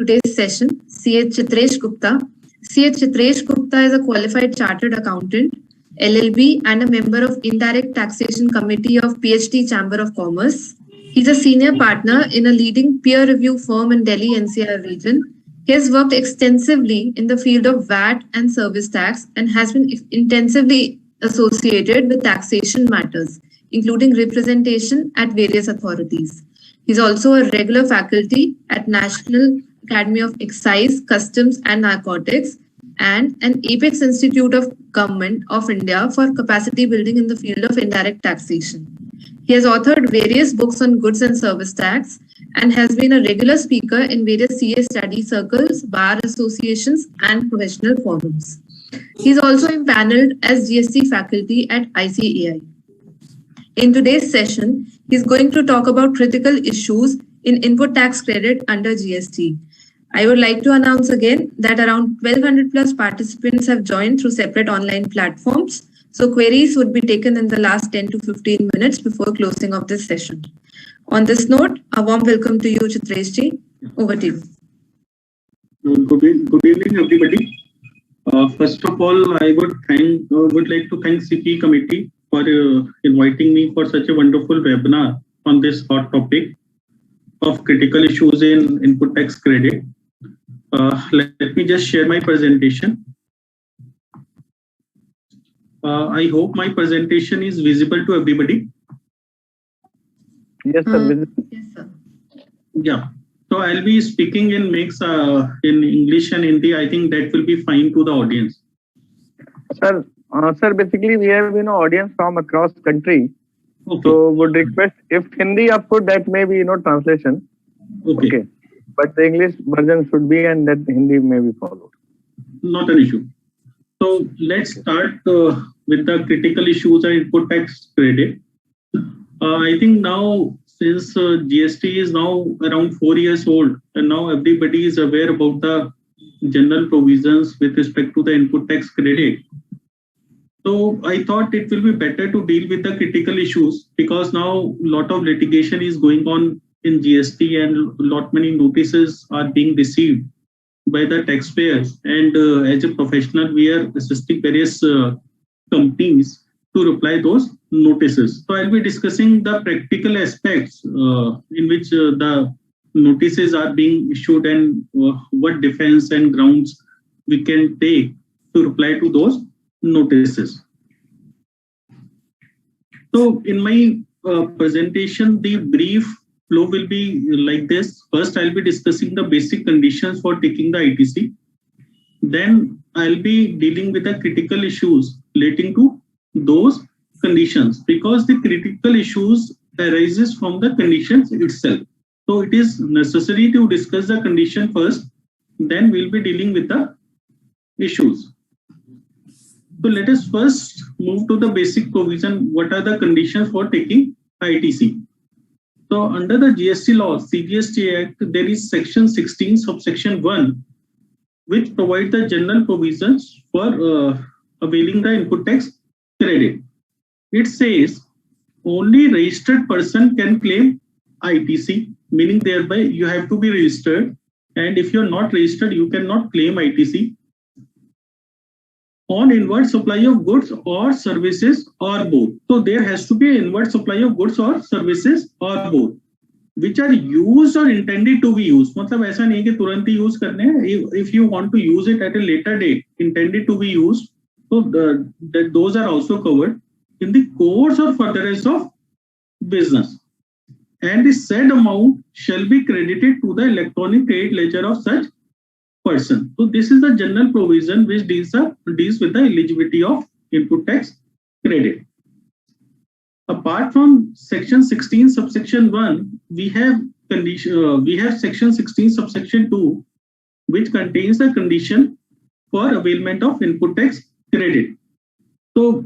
today's session, C.H. Chitresh Gupta. C.H. Chitresh Gupta is a qualified chartered accountant, LLB, and a member of Indirect Taxation Committee of PhD Chamber of Commerce. He's a senior partner in a leading peer review firm in Delhi NCR region. He has worked extensively in the field of VAT and service tax and has been intensively associated with taxation matters, including representation at various authorities. He's also a regular faculty at National Academy of Excise, Customs and Narcotics and an Apex Institute of Government of India for capacity building in the field of indirect taxation. He has authored various books on goods and service tax and has been a regular speaker in various CA study circles, bar associations and professional forums. He's also impaneled as GST faculty at ICAI. In today's session, he's going to talk about critical issues in input tax credit under GST. I would like to announce again that around 1200 plus participants have joined through separate online platforms. So queries would be taken in the last 10 to 15 minutes before closing of this session. On this note, a warm welcome to you, Chitresh ji. Over to you. Good evening, everybody. First of all, I would like to thank CP Committee for inviting me for such a wonderful webinar on this hot topic of critical issues in input tax credit. Let me just share my presentation. I hope my presentation is visible to everybody. Yes, sir. Yes, sir. Yeah. So I'll be speaking in mix in English and Hindi. I think that will be fine to the audience. Sir, basically we have audience from across country. Okay. So would request if Hindi upload, that may be translation. Okay. But the English version should be, and that Hindi may be followed. Not an issue. So let's start with the critical issues and input tax credit. I think now, since GST is now around 4 years old, and now everybody is aware about the general provisions with respect to the input tax credit. So I thought it will be better to deal with the critical issues, because now a lot of litigation is going on in GST and many notices are being received by the taxpayers. And as a professional, we are assisting various companies to reply those notices. So I'll be discussing the practical aspects in which the notices are being issued and what defense and grounds we can take to reply to those notices. So in my presentation, the brief flow will be like this. First, I'll be discussing the basic conditions for taking the ITC. Then I'll be dealing with the critical issues relating to those conditions, because the critical issues arises from the conditions itself. So it is necessary to discuss the condition first, then we'll be dealing with the issues. So let us first move to the basic provision. What are the conditions for taking ITC? So under the GST law, CGST Act, there is section 16 subsection 1, which provides the general provisions for availing the input tax credit. It says only registered person can claim ITC, meaning thereby you have to be registered, and if you're not registered, you cannot claim ITC on inward supply of goods or services or both. So there has to be an inward supply of goods or services or both, which are used or intended to be used. मतलब ऐसा नहीं कि तुरंत ही use करने हैं. If you want to use it at a later date, intended to be used, so those are also covered in the course or furtherance of business. And the said amount shall be credited to the electronic credit ledger of such person. So this is the general provision which deals with the eligibility of input tax credit. Apart from section 16 subsection 1, we have section 16 subsection 2, which contains the condition for availment of input tax credit. So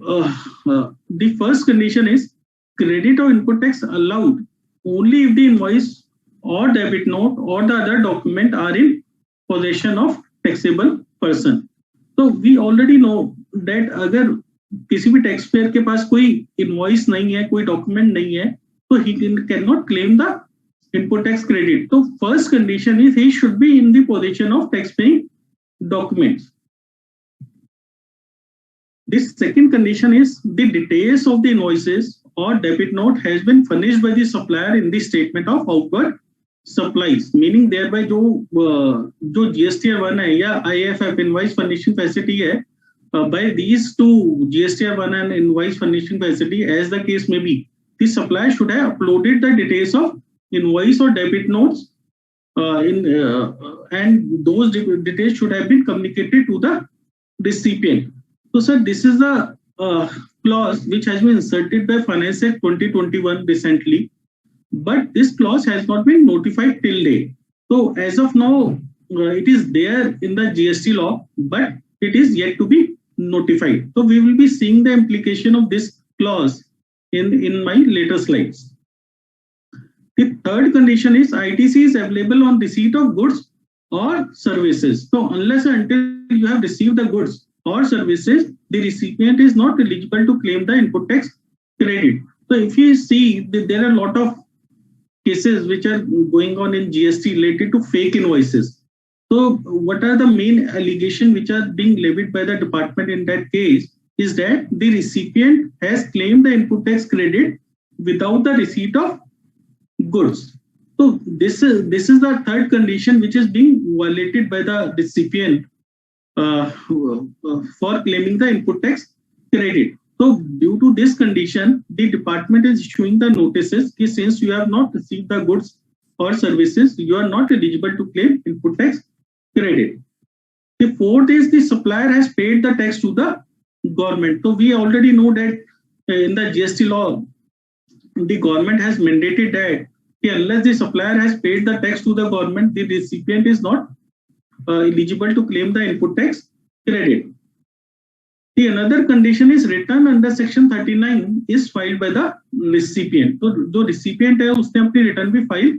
the first condition is credit of input tax allowed only if the invoice or debit note or the other document are in possession of taxable person. So we already know that अगर किसी भी taxpayer के पास कोई invoice नहीं है, कोई document नहीं है, तो he cannot claim the input tax credit. So first condition is he should be in the possession of tax paying documents. This second condition is the details of the invoices or debit note has been furnished by the supplier in the statement of outward supplies, meaning thereby जो GSTR 1 है या IFF invoice furnishing facility है, by these two GSTR 1 and invoice furnishing facility, as the case may be, the supplier should have uploaded the details of invoice or debit notes and those details should have been communicated to the recipient. So sir, this is the clause which has been inserted by Finance Act 2021 recently, but this clause has not been notified till date. So as of now, it is there in the GST law, but it is yet to be notified. So we will be seeing the implication of this clause in my later slides. The third condition is ITC is available on receipt of goods or services. So unless and until you have received the goods or services, the recipient is not eligible to claim the input tax credit. So if you see that there are a lot of cases which are going on in GST related to fake invoices. So what are the main allegations which are being levied by the department in that case is that the recipient has claimed the input tax credit without the receipt of goods. So this is the third condition which is being violated by the recipient for claiming the input tax credit. So due to this condition, the department is issuing the notices that since you have not received the goods or services, you are not eligible to claim input tax credit. The fourth is the supplier has paid the tax to the government. So we already know that in the GST law, the government has mandated that unless the supplier has paid the tax to the government, the recipient is not eligible to claim the input tax credit. The another condition is return under section 39 is filed by the recipient. So जो recipient है उसने अपनी return भी file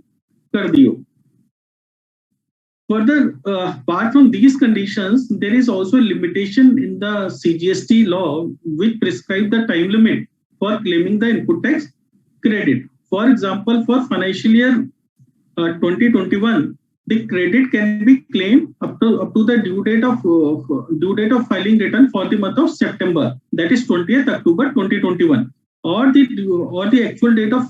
कर दी हो. Further, apart from these conditions, there is also a limitation in the CGST law which prescribes the time limit for claiming the input tax credit. For example, for financial year 2021, the credit can be claimed up to the due date of filing return for the month of September, that is 20th October 2021, or the actual date of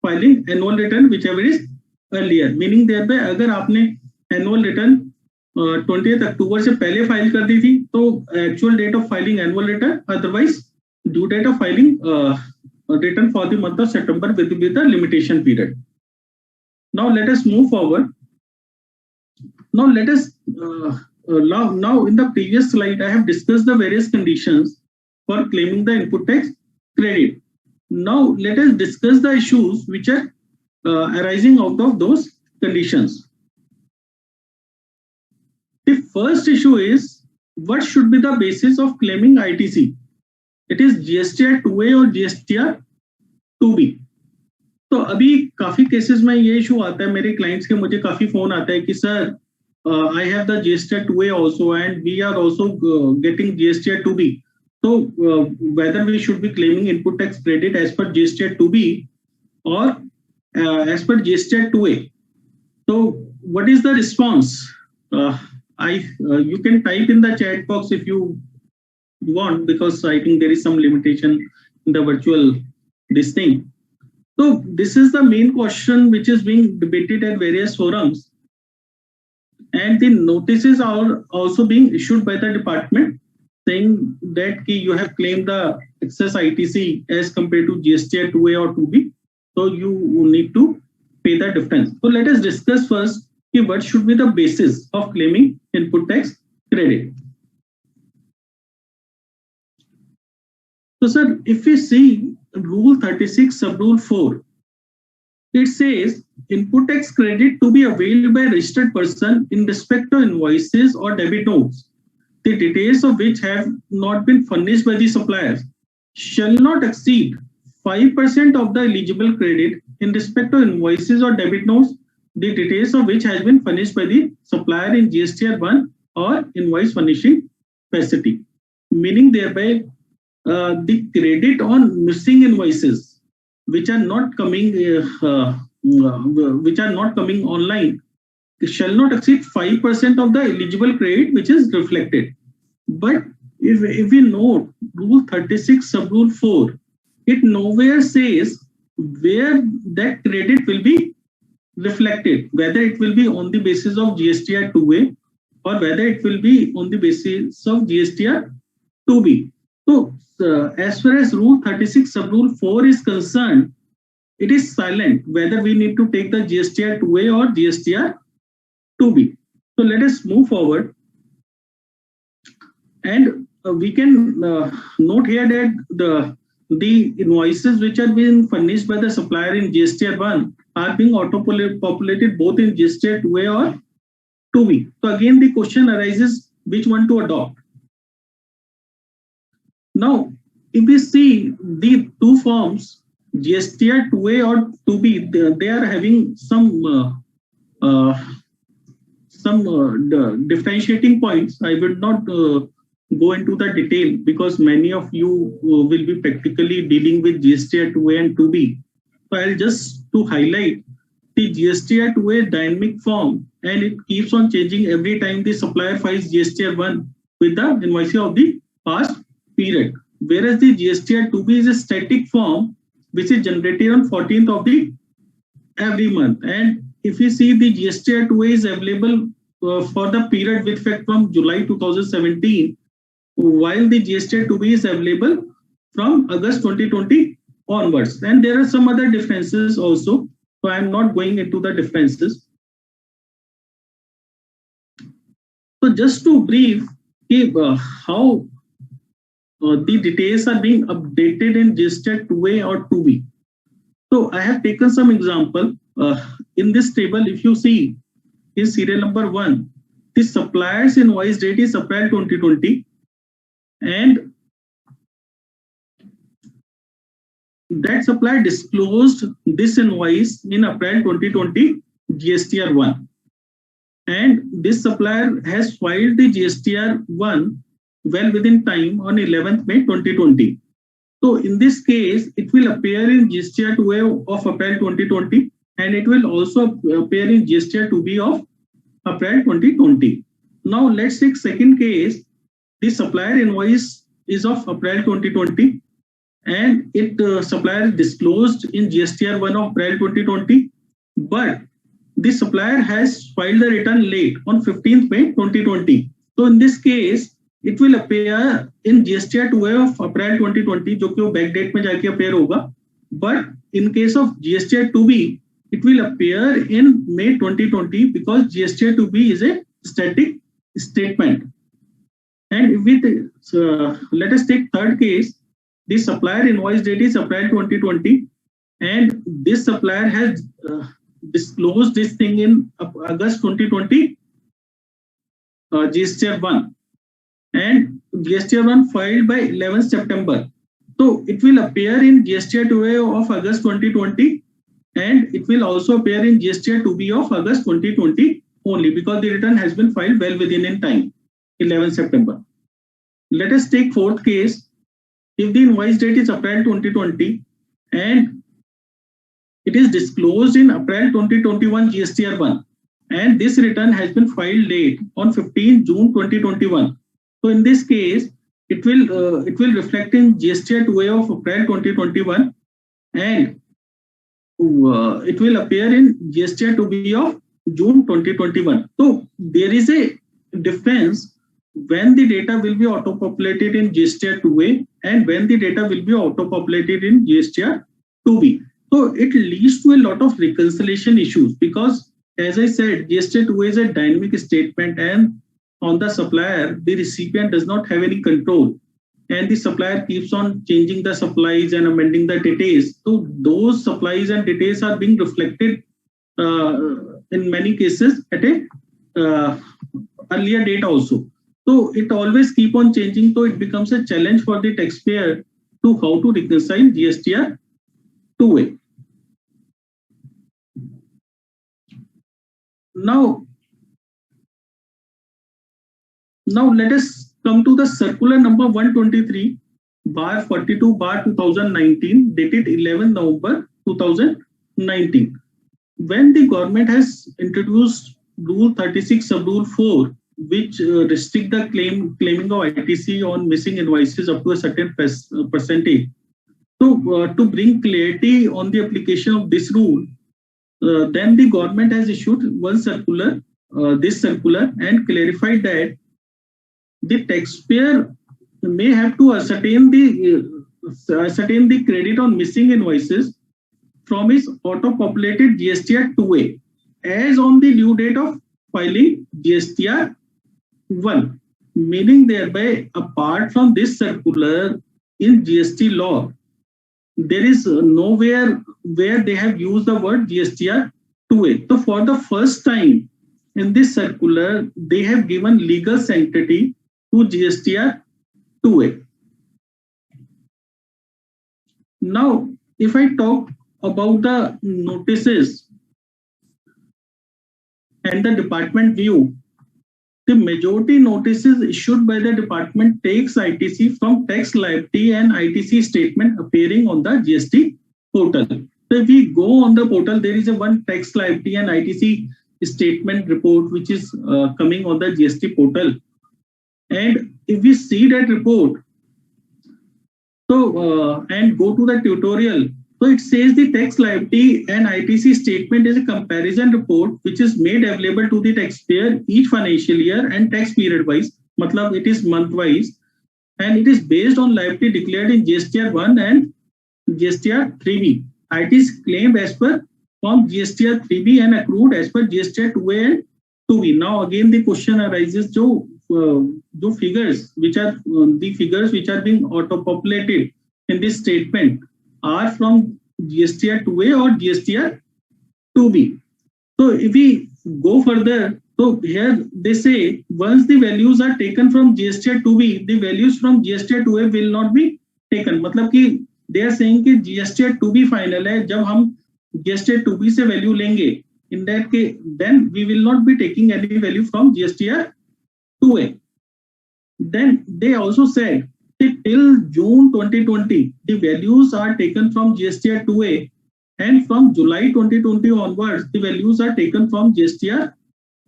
filing annual return, whichever is earlier. Meaning thereby अगर आपने annual return 20th October से पहले file कर दी थी, तो actual date of filing annual return, otherwise due date of filing return for the month of September with the limitation period. Now let us move forward. Now let us now in the previous slide I have discussed the various conditions for claiming the input tax credit. Now let us discuss the issues which are arising out of those conditions. The first issue is what should be the basis of claiming ITC? It is GSTR 2A or GSTR 2B. तो अभी काफी cases में ये issue आता है, मेरे clients के मुझे काफी फोन आता है कि sir I have the GSTR 2A also and we are also getting GSTR 2B. So whether we should be claiming input tax credit as per GSTR 2B or as per GSTR 2A. So what is the response? You can type in the chat box if you want, because I think there is some limitation in the virtual this thing. So this is the main question which is being debated at various forums, and the notices are also being issued by the department saying that you have claimed the excess ITC as compared to GSTR 2A or 2B, so you need to pay the difference. So let us discuss first what should be the basis of claiming input tax credit. So sir, if we see Rule 36 Sub-Rule 4, it says input tax credit to be availed by a registered person in respect to invoices or debit notes, the details of which have not been furnished by the suppliers, shall not exceed 5% of the eligible credit in respect to invoices or debit notes, the details of which has been furnished by the supplier in GSTR 1 or invoice furnishing facility. Meaning thereby the credit on missing invoices which are not coming which are not coming online shall not exceed 5% of the eligible credit which is reflected. But if we note Rule 36 Subrule 4, it nowhere says where that credit will be reflected, whether it will be on the basis of GSTR 2A or whether it will be on the basis of GSTR 2B. So as far as Rule 36 Subrule 4 is concerned, it is silent whether we need to take the GSTR 2A or GSTR 2B. So let us move forward. And we can note here that the invoices which are being furnished by the supplier in GSTR 1 are being auto-populated both in GSTR 2A or 2B. So again, the question arises which one to adopt. Now, if we see the two forms, GSTR 2A or 2B, they are having some differentiating points. I will not go into the detail because many of you will be practically dealing with GSTR 2A and 2B. So I'll just to highlight the GSTR 2A dynamic form, and it keeps on changing every time the supplier files GSTR 1 with the invoicing of the past period. Whereas the GSTR 2B is a static form which is generated on 14th of the every month. And if you see the GSTR 2A is available for the period with effect from July 2017, while the GSTR 2B is available from August 2020 onwards. And there are some other differences also, so I'm not going into the differences. So just to brief how the details are being updated in GSTR 2A or 2B. So I have taken some example. In this table, if you see in serial number 1, the supplier's invoice date is April 2020, and that supplier disclosed this invoice in April 2020 GSTR 1, and this supplier has filed the GSTR 1 well within time on 11th May 2020. So in this case, it will appear in GSTR 2A of April 2020, and it will also appear in GSTR 2B of April 2020. Now let's take second case. The supplier invoice is of April 2020, and it supplier disclosed in GSTR 1 of April 2020, but the supplier has filed the return late on 15th May 2020. So in this case, it will appear in GSTR 2A of April 2020, जो कि वो back date में जाके appear होगा. But in case of GSTR 2B, it will appear in May 2020 because GSTR 2B is a static statement. And with let us take third case. The supplier invoice date is April 2020, and this supplier has disclosed this thing in August 2020 GSTR 1, and GSTR 1 filed by 11th September. So it will appear in GSTR 2A of August 2020, and it will also appear in GSTR 2B of August 2020 only because the return has been filed well within in time, 11th September. Let us take fourth case. If the invoice date is April 2020 and it is disclosed in April 2021 GSTR 1, and this return has been filed late on 15 June 2021. So in this case, it will reflect in GSTR 2A of April 2021, and it will appear in GSTR 2B of June 2021. So there is a difference when the data will be auto-populated in GSTR 2A and when the data will be auto-populated in GSTR 2B. So it leads to a lot of reconciliation issues because, as I said, GSTR 2A is a dynamic statement, and on the supplier, the recipient does not have any control, and the supplier keeps on changing the supplies and amending the details. So those supplies and details are being reflected in many cases at a earlier date also. So it always keep on changing. So it becomes a challenge for the taxpayer to how to reconcile GSTR 2A. Now let us come to the circular number 123/42/2019 dated 11 November 2019. when the government has introduced Rule 36 sub Rule 4, which restrict the claiming of ITC on missing invoices up to a certain percentage. So to bring clarity on the application of this rule, then the government has issued one circular, this circular, and clarified that the taxpayer may have to ascertain the credit on missing invoices from his auto-populated GSTR 2A as on the due date of filing GSTR 1, meaning thereby apart from this circular in GST law, there is nowhere where they have used the word GSTR 2A. So for the first time in this circular, they have given legal sanctity to GSTR 2A. Now, if I talk about the notices and the department view, the majority notices issued by the department takes ITC from tax liability and ITC statement appearing on the GST portal. So if we go on the portal, there is a one tax liability and ITC statement report which is coming on the GST portal. And if we see that report, so and go to the tutorial, so it says the tax liability and ITC statement is a comparison report which is made available to the taxpayer each financial year and tax period wise. Matlab it is month wise, and it is based on liability declared in GSTR 1 and GSTR 3B. It is claimed as per from GSTR 3B and accrued as per GSTR 2A and 2B. Now again the question arises, the figures which are being auto-populated in this statement are from GSTR 2A or GSTR 2B. So if we go further, so here they say once the values are taken from GSTR 2B, the values from GSTR 2A will not be taken. मतलब कि they are saying कि GSTR 2B final है, जब हम GSTR 2B से value लेंगे, in that case then we will not be taking any value from GSTR 2A. Then they also said till June 2020, the values are taken from GSTR 2A, and from July 2020 onwards, the values are taken from GSTR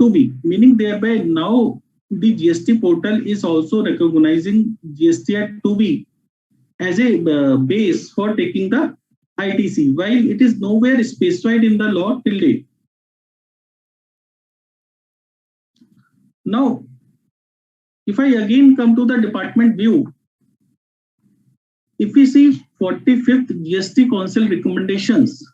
2B, meaning thereby now the GST portal is also recognizing GSTR 2B as a base for taking the ITC, while it is nowhere specified in the law till date. Now, if I again come to the department view, if we see 45th GST Council recommendations,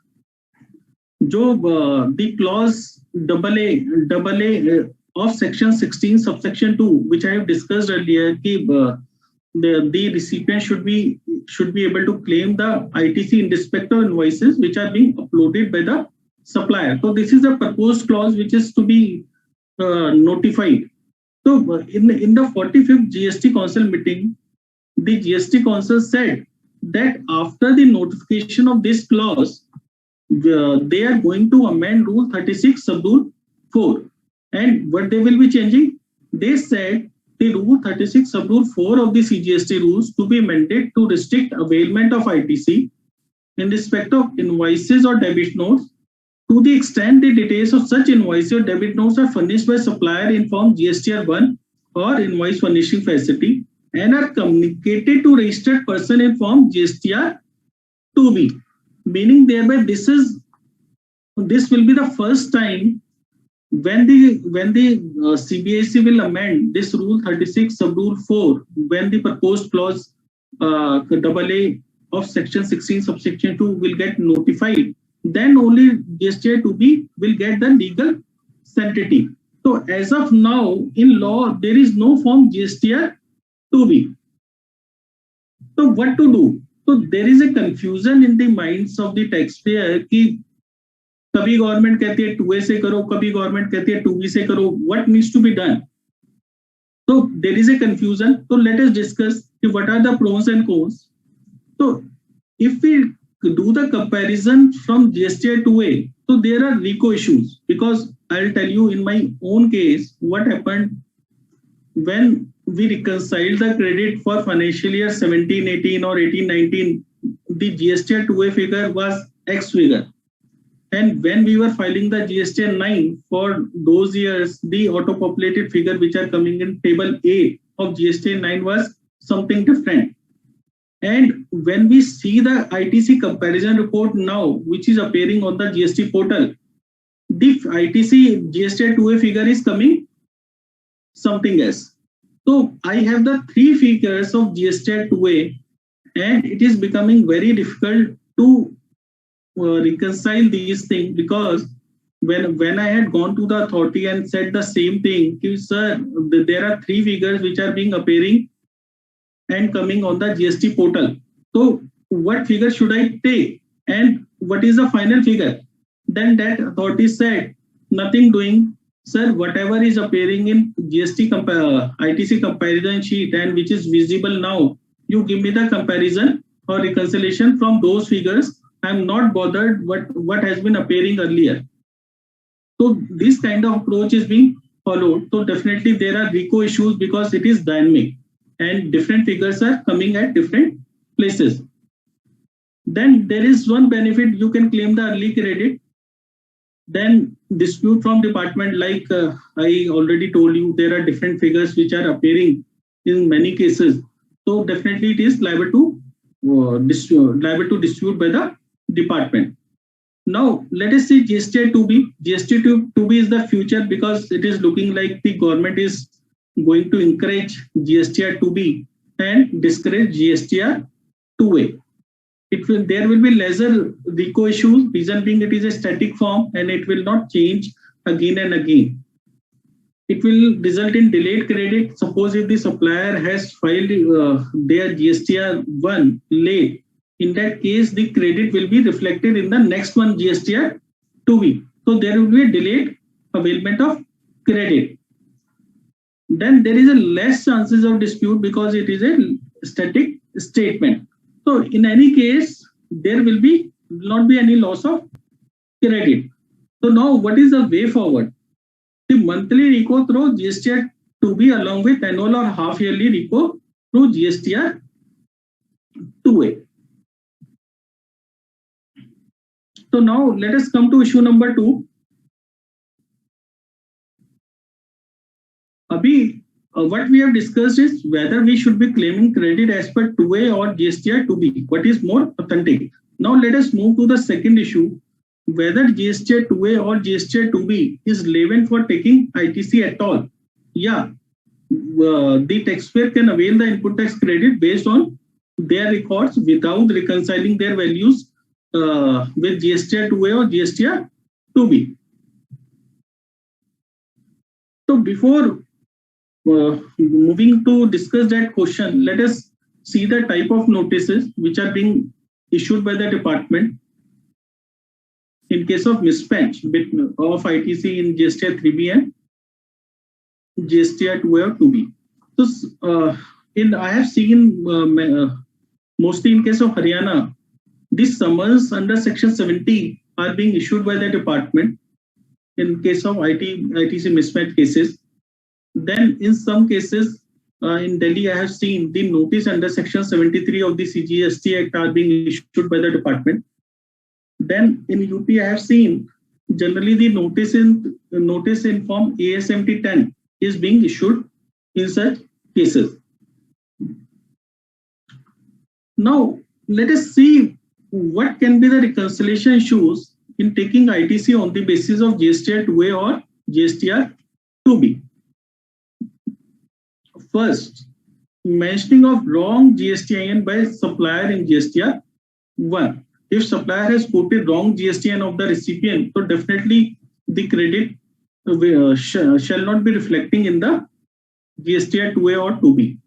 the clause AA of section 16 subsection 2, which I have discussed earlier, the recipient should be able to claim the ITC in respect of invoices which are being uploaded by the supplier. So this is a proposed clause which is to be notified. So in the 45th GST Council meeting, the GST Council said that after the notification of this clause, they are going to amend Rule 36 sub Rule 4. And what they will be changing? They said the Rule 36 sub Rule 4 of the CGST rules to be amended to restrict availment of ITC in respect of invoices or debit notes to the extent the details of such invoice or debit notes are furnished by supplier in form GSTR 1 or invoice furnishing facility and are communicated to registered person in form GSTR 2B, meaning thereby this will be the first time when the CBSE will amend this Rule 36 sub Rule 4, when the proposed clause AA of section 16 subsection 2 will get notified, then only GSTR 2B will get the legal sanctity. So as of now, in law, there is no form GSTR 2B. So what to do? So there is a confusion in the minds of the taxpayer कि कभी government कहती है 2A से करो, कभी government कहती है 2B से करो. What needs to be done? So there is a confusion. So let us discuss what are the pros and cons. So if we do the comparison from GSTR 2A, so there are RICO issues, because I'll tell you in my own case what happened when we reconciled the credit for financial year 17-18 or 18-19. The GSTR 2A figure was X figure, And when we were filing the GSTN 9 for those years, the auto-populated figure which are coming in table A of GSTN 9 was something different. And when we see the ITC comparison report now, which is appearing on the GST portal, the ITC GSTN 2A figure is coming something else. So I have the three figures of GSTN 2A, and it is becoming very difficult to reconcile these things, because when I had gone to the authority and said the same thing, sir, there are three figures which are being appearing and coming on the GST portal. So what figure should I take and what is the final figure? Then that authority said, nothing doing, sir, whatever is appearing in GST ITC comparison sheet and which is visible now, you give me the comparison or reconciliation from those figures. I'm not bothered what has been appearing earlier. So this kind of approach is being followed. So definitely there are RICO issues because it is dynamic and different figures are coming at different places. Then there is one benefit, you can claim the early credit. Then dispute from department, like I already told you, there are different figures which are appearing in many cases. So definitely it is liable to dispute by the department. Now let us see GSTR 2B. GSTR 2B is the future because it is looking like the government is going to encourage GSTR 2B and discourage GSTR 2A. There will be lesser RICO issues, reason being it is a static form and it will not change again and again. It will result in delayed credit. Suppose if the supplier has filed their GSTR 1 late, in that case the credit will be reflected in the next one, GSTR 2B. So there will be a delayed availment of credit. Then there is a less chances of dispute because it is a static statement. So in any case, there will not be any loss of credit. So now what is the way forward? The monthly RICO through GSTR 2B along with annual or half yearly RICO through GSTR 2A. So now let us come to issue number 2. What we have discussed is whether we should be claiming credit as per 2A or GSTR 2B. What is more authentic? Now let us move to the second issue, whether GSTR 2A or GSTR 2B is relevant for taking ITC at all. Yeah, the taxpayer can avail the input tax credit based on their records without reconciling their values with GSTR 2A or GSTR 2B. So before moving to discuss that question, let us see the type of notices which are being issued by the department in case of mismatch of ITC in GSTR 3B and GSTR 2A or 2B. So I have seen mostly in case of Haryana, these summons under section 70 are being issued by the department in case of ITC mismatch cases. Then in some cases in Delhi, I have seen the notice under section 73 of the CGST Act are being issued by the department. Then in UP, I have seen generally the notice in form ASMT 10 is being issued in such cases. Now let us see what can be the reconciliation issues in taking ITC on the basis of GSTR 2A or GSTR 2B. First, mentioning of wrong GSTIN by supplier in GSTR 1. If supplier has quoted wrong GSTIN of the recipient, so definitely the credit shall not be reflecting in the GSTR 2A or 2B.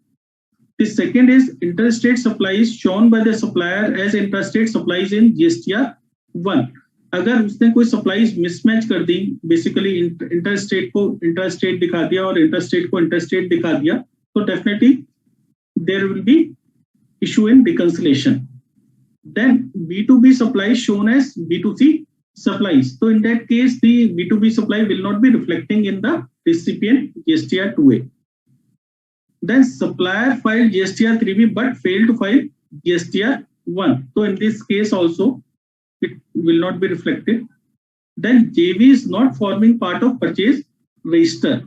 The second is interstate supplies shown by the supplier as interstate supplies in GSTR 1. अगर उसने कोई supplies mismatch कर दी, basically interstate को interstate दिखा दिया और interstate को इंटरस्टेट दिखा दिया, तो definitely there will be issue in reconciliation. Then B2B supply shown as B2C supplies. So in that case, the B2B supply will not be reflecting in the recipient GSTR 2A. Then supplier filed GSTR 3B but failed to file GSTR 1. So in this case also, it will not be reflected. then JV is not forming part of purchase register.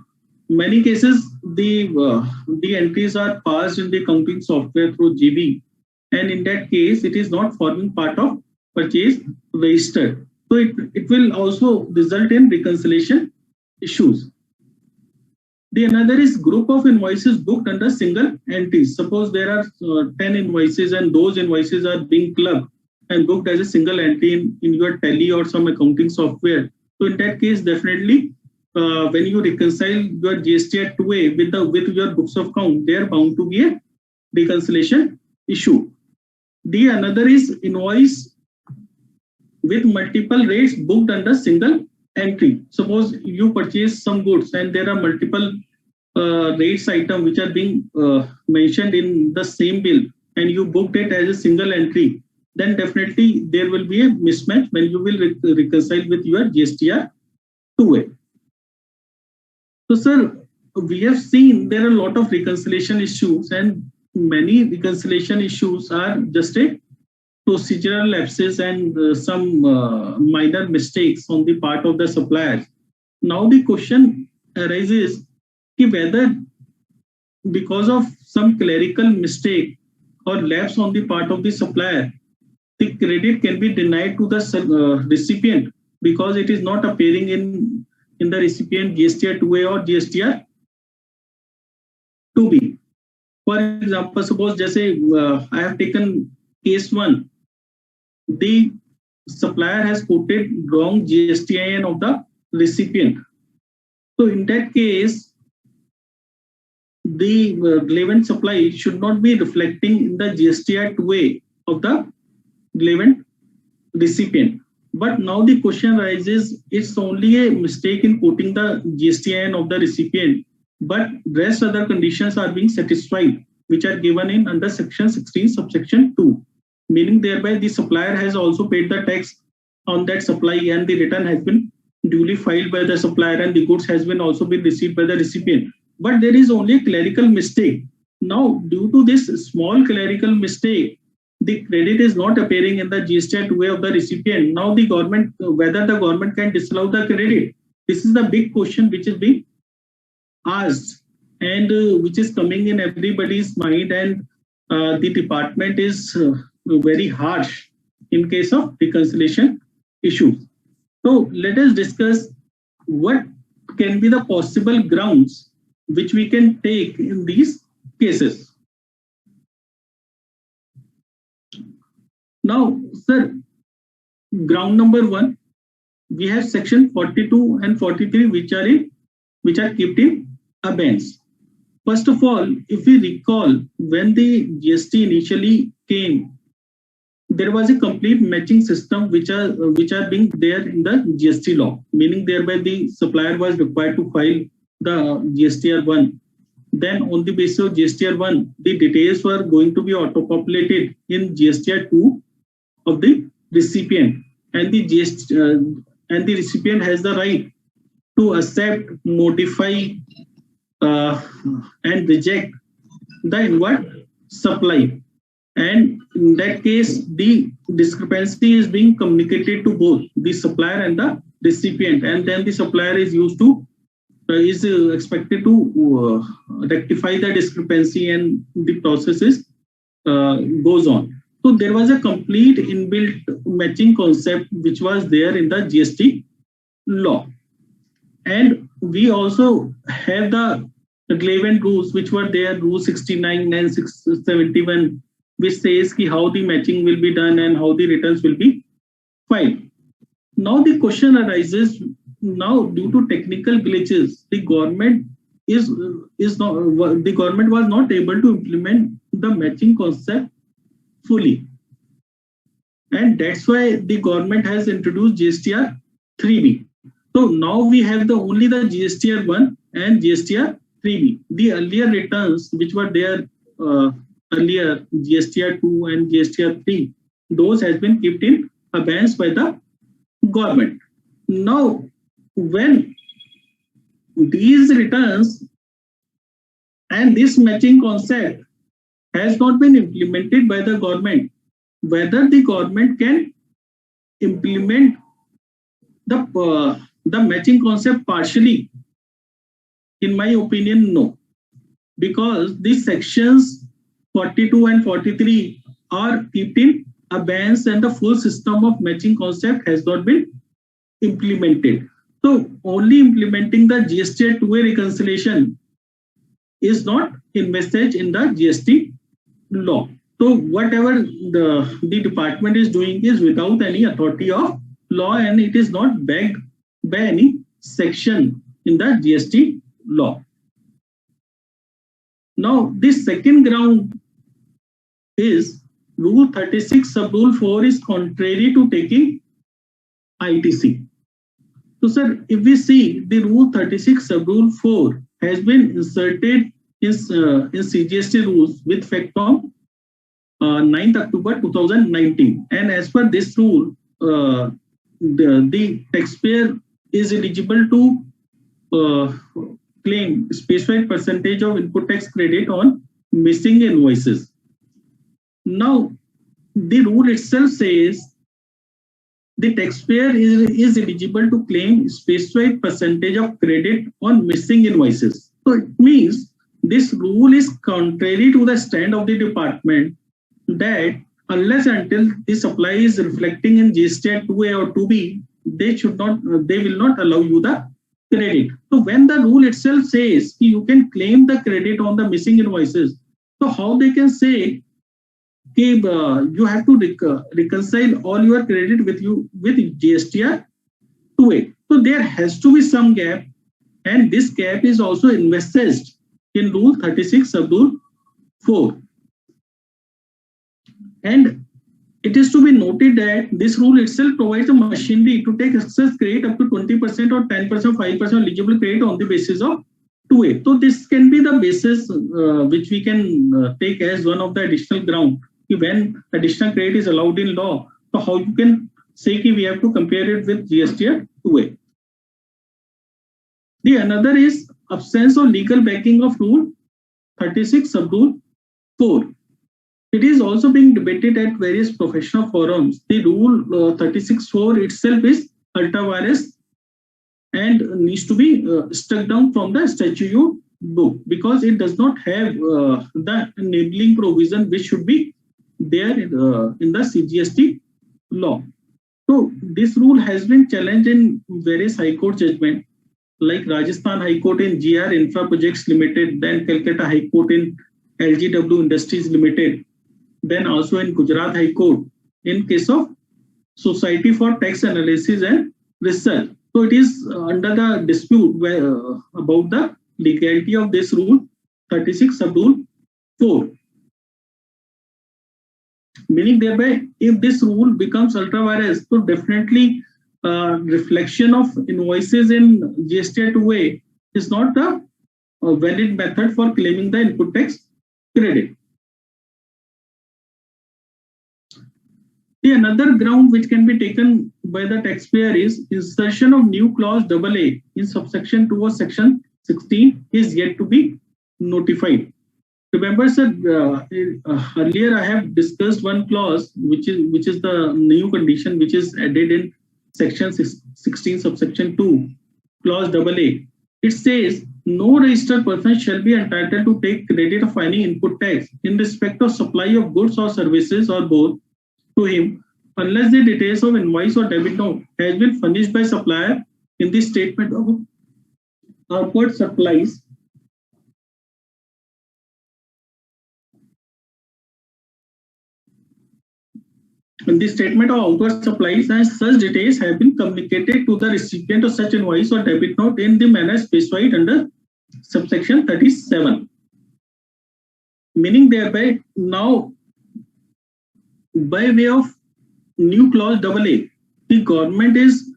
Many cases, the entries are passed in the accounting software through JV, and in that case, it is not forming part of purchase register. So it will also result in reconciliation issues. The another is group of invoices booked under single entries. Suppose there are 10 invoices and those invoices are being clubbed and booked as a single entry in your Tally or some accounting software. So in that case, definitely when you reconcile your GSTR 2A with your books of account, they are bound to be a reconciliation issue. The another is invoice with multiple rates booked under single entry. Suppose you purchase some goods and there are multiple rates item which are being mentioned in the same bill, and you booked it as a single entry, then definitely there will be a mismatch when you will reconcile with your GSTR 2A. So sir, we have seen there are a lot of reconciliation issues, and many reconciliation issues are just a procedural lapses and some minor mistakes on the part of the suppliers. Now the question arises whether because of some clerical mistake or lapse on the part of the supplier, the credit can be denied to the recipient because it is not appearing in the recipient GSTR 2A or GSTR 2B. For example, suppose I have taken case 1. The supplier has quoted wrong GSTIN of the recipient. So in that case, the relevant supply should not be reflecting in the GSTR 2A of the relevant recipient. But now the question arises, it's only a mistake in quoting the GSTIN of the recipient, but rest other conditions are being satisfied, which are given in under section 16 subsection 2. Meaning thereby the supplier has also paid the tax on that supply and the return has been duly filed by the supplier and the goods has been also been received by the recipient. But there is only a clerical mistake. Now, due to this small clerical mistake, the credit is not appearing in the GSTR 2A of the recipient. Now the government, whether the government can disallow the credit, this is the big question which is being asked and which is coming in everybody's mind, and the department is very harsh in case of reconciliation issues. So let us discuss what can be the possible grounds which we can take in these cases. Now, sir, ground number 1, we have section 42 and 43 which are kept in abeyance. First of all, if we recall, when the GST initially came, there was a complete matching system which are being there in the GST law, meaning thereby the supplier was required to file the GSTR 1. Then on the basis of GSTR 1, the details were going to be auto-populated in GSTR 2 of the recipient, and the recipient has the right to accept, modify, and reject the inward supply. And in that case, the discrepancy is being communicated to both the supplier and the recipient, and then the supplier is expected to rectify the discrepancy, and the process goes on. So there was a complete inbuilt matching concept which was there in the GST law, and we also have the relevant rules which were there, Rule 69 and 671, which says how the matching will be done and how the returns will be filed. Now the question arises, now due to technical glitches, the government was not able to implement the matching concept fully, and that's why the government has introduced GSTR 3B. So now we have only the GSTR 1 and GSTR 3B. The earlier returns which were there earlier, GSTR 2 and GSTR 3, those has been kept in abeyance by the government. Now, when these returns and this matching concept has not been implemented by the government, whether the government can implement the matching concept partially, in my opinion, no, because these sections 42 and 43 are keeping abeyance and the full system of matching concept has not been implemented. So only implementing the GST 2A reconciliation is not envisaged in the GST law. So whatever the department is doing is without any authority of law, and it is not backed by any section in the GST law. Now, this second ground is Rule 36 sub Rule 4 is contrary to taking ITC. So, sir, if we see the Rule 36 sub Rule 4 has been inserted in CGST rules with effect from 9th October 2019, and as per this rule, the taxpayer is eligible to claim specified percentage of input tax credit on missing invoices. Now, the rule itself says the taxpayer is eligible to claim specified percentage of credit on missing invoices. So it means this rule is contrary to the stand of the department that unless until the supply is reflecting in GST 2A or 2B, they will not allow you the credit. So when the rule itself says you can claim the credit on the missing invoices, so how they can say you have to reconcile all your credit with GST 2A? So there has to be some gap, and this gap is also envisaged in Rule 36 sub Rule 4. And it is to be noted that this rule itself provides a machinery to take excess credit up to 20% or 10%, 5% eligible credit on the basis of 2A. So this can be the basis which we can take as one of the additional ground. When additional credit is allowed in law, so how you can say we have to compare it with GST 2A. The another is absence of legal backing of Rule 36 sub Rule 4. It is also being debated at various professional forums. The Rule 36(4) itself is ultra vires and needs to be struck down from the statute book because it does not have the enabling provision which should be there in the CGST law. So this rule has been challenged in various High Court judgments, like Rajasthan High Court in GR Infra Projects Limited, then Calcutta High Court in LGW Industries Limited, then also in Gujarat High Court in case of Society for Tax Analysis and Research. So it is under the dispute about the legality of this Rule 36 sub Rule 4. Meaning thereby, if this rule becomes ultra vires, so definitely reflection of invoices in GST 2A is not a valid method for claiming the input tax credit. The another ground which can be taken by the taxpayer is insertion of new clause AA in subsection 2 of section 16 is yet to be notified. Remember, sir, earlier I have discussed one clause which is the new condition which is added in section 16 subsection 2, clause AA. It says no registered person shall be entitled to take credit of any input tax in respect of supply of goods or services or both to him unless the details of invoice or debit note has been furnished by supplier in the statement of outward supplies in the statement of outward supplies, and such details have been communicated to the recipient of such invoice or debit note in the manner specified under subsection 37. Meaning thereby, now by way of new clause AA, the government is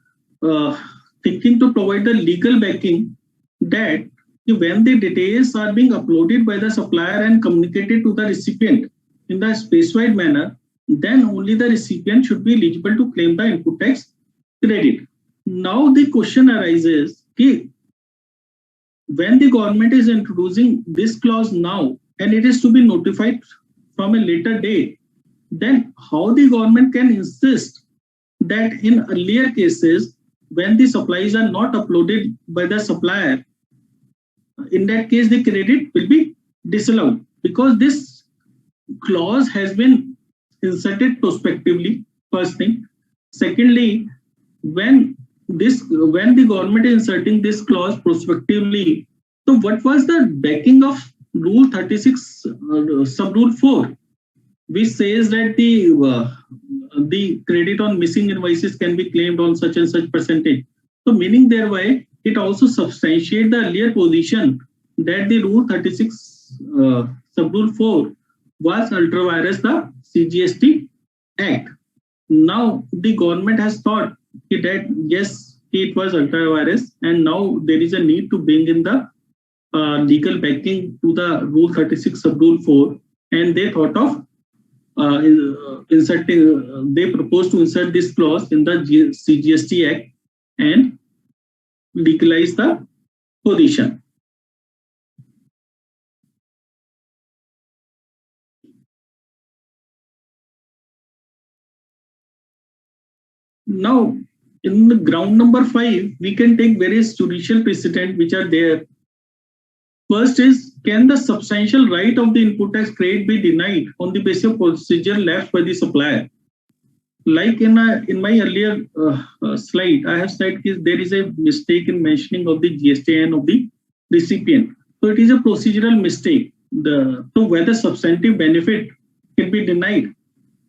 thinking to provide the legal backing that when the details are being uploaded by the supplier and communicated to the recipient in the specified manner, then only the recipient should be eligible to claim the input tax credit. Now the question arises, when the government is introducing this clause now and it is to be notified from a later date, then how the government can insist that in earlier cases when the supplies are not uploaded by the supplier, in that case the credit will be disallowed, because this clause has been inserted prospectively, first thing. Secondly, when the government is inserting this clause prospectively, so what was the backing of rule 36 sub rule 4, which says that the credit on missing invoices can be claimed on such and such percentage. So meaning thereby it also substantiates the earlier position that the rule 36 sub rule 4 was ultra vires the CGST Act. Now the government has thought that yes, it was ultra vires, and now there is a need to bring in the legal backing to the rule 36 sub rule 4, and they thought of inserting, they proposed to insert this clause in the CGST Act and legalize the position. Now, in the ground number 5, we can take various judicial precedent which are there. First is, can the substantial right of the input tax credit be denied on the basis of procedure left by the supplier? Like in my earlier slide, I have said there is a mistake in mentioning of the GSTN of the recipient. So it is a procedural mistake. So whether substantive benefit can be denied,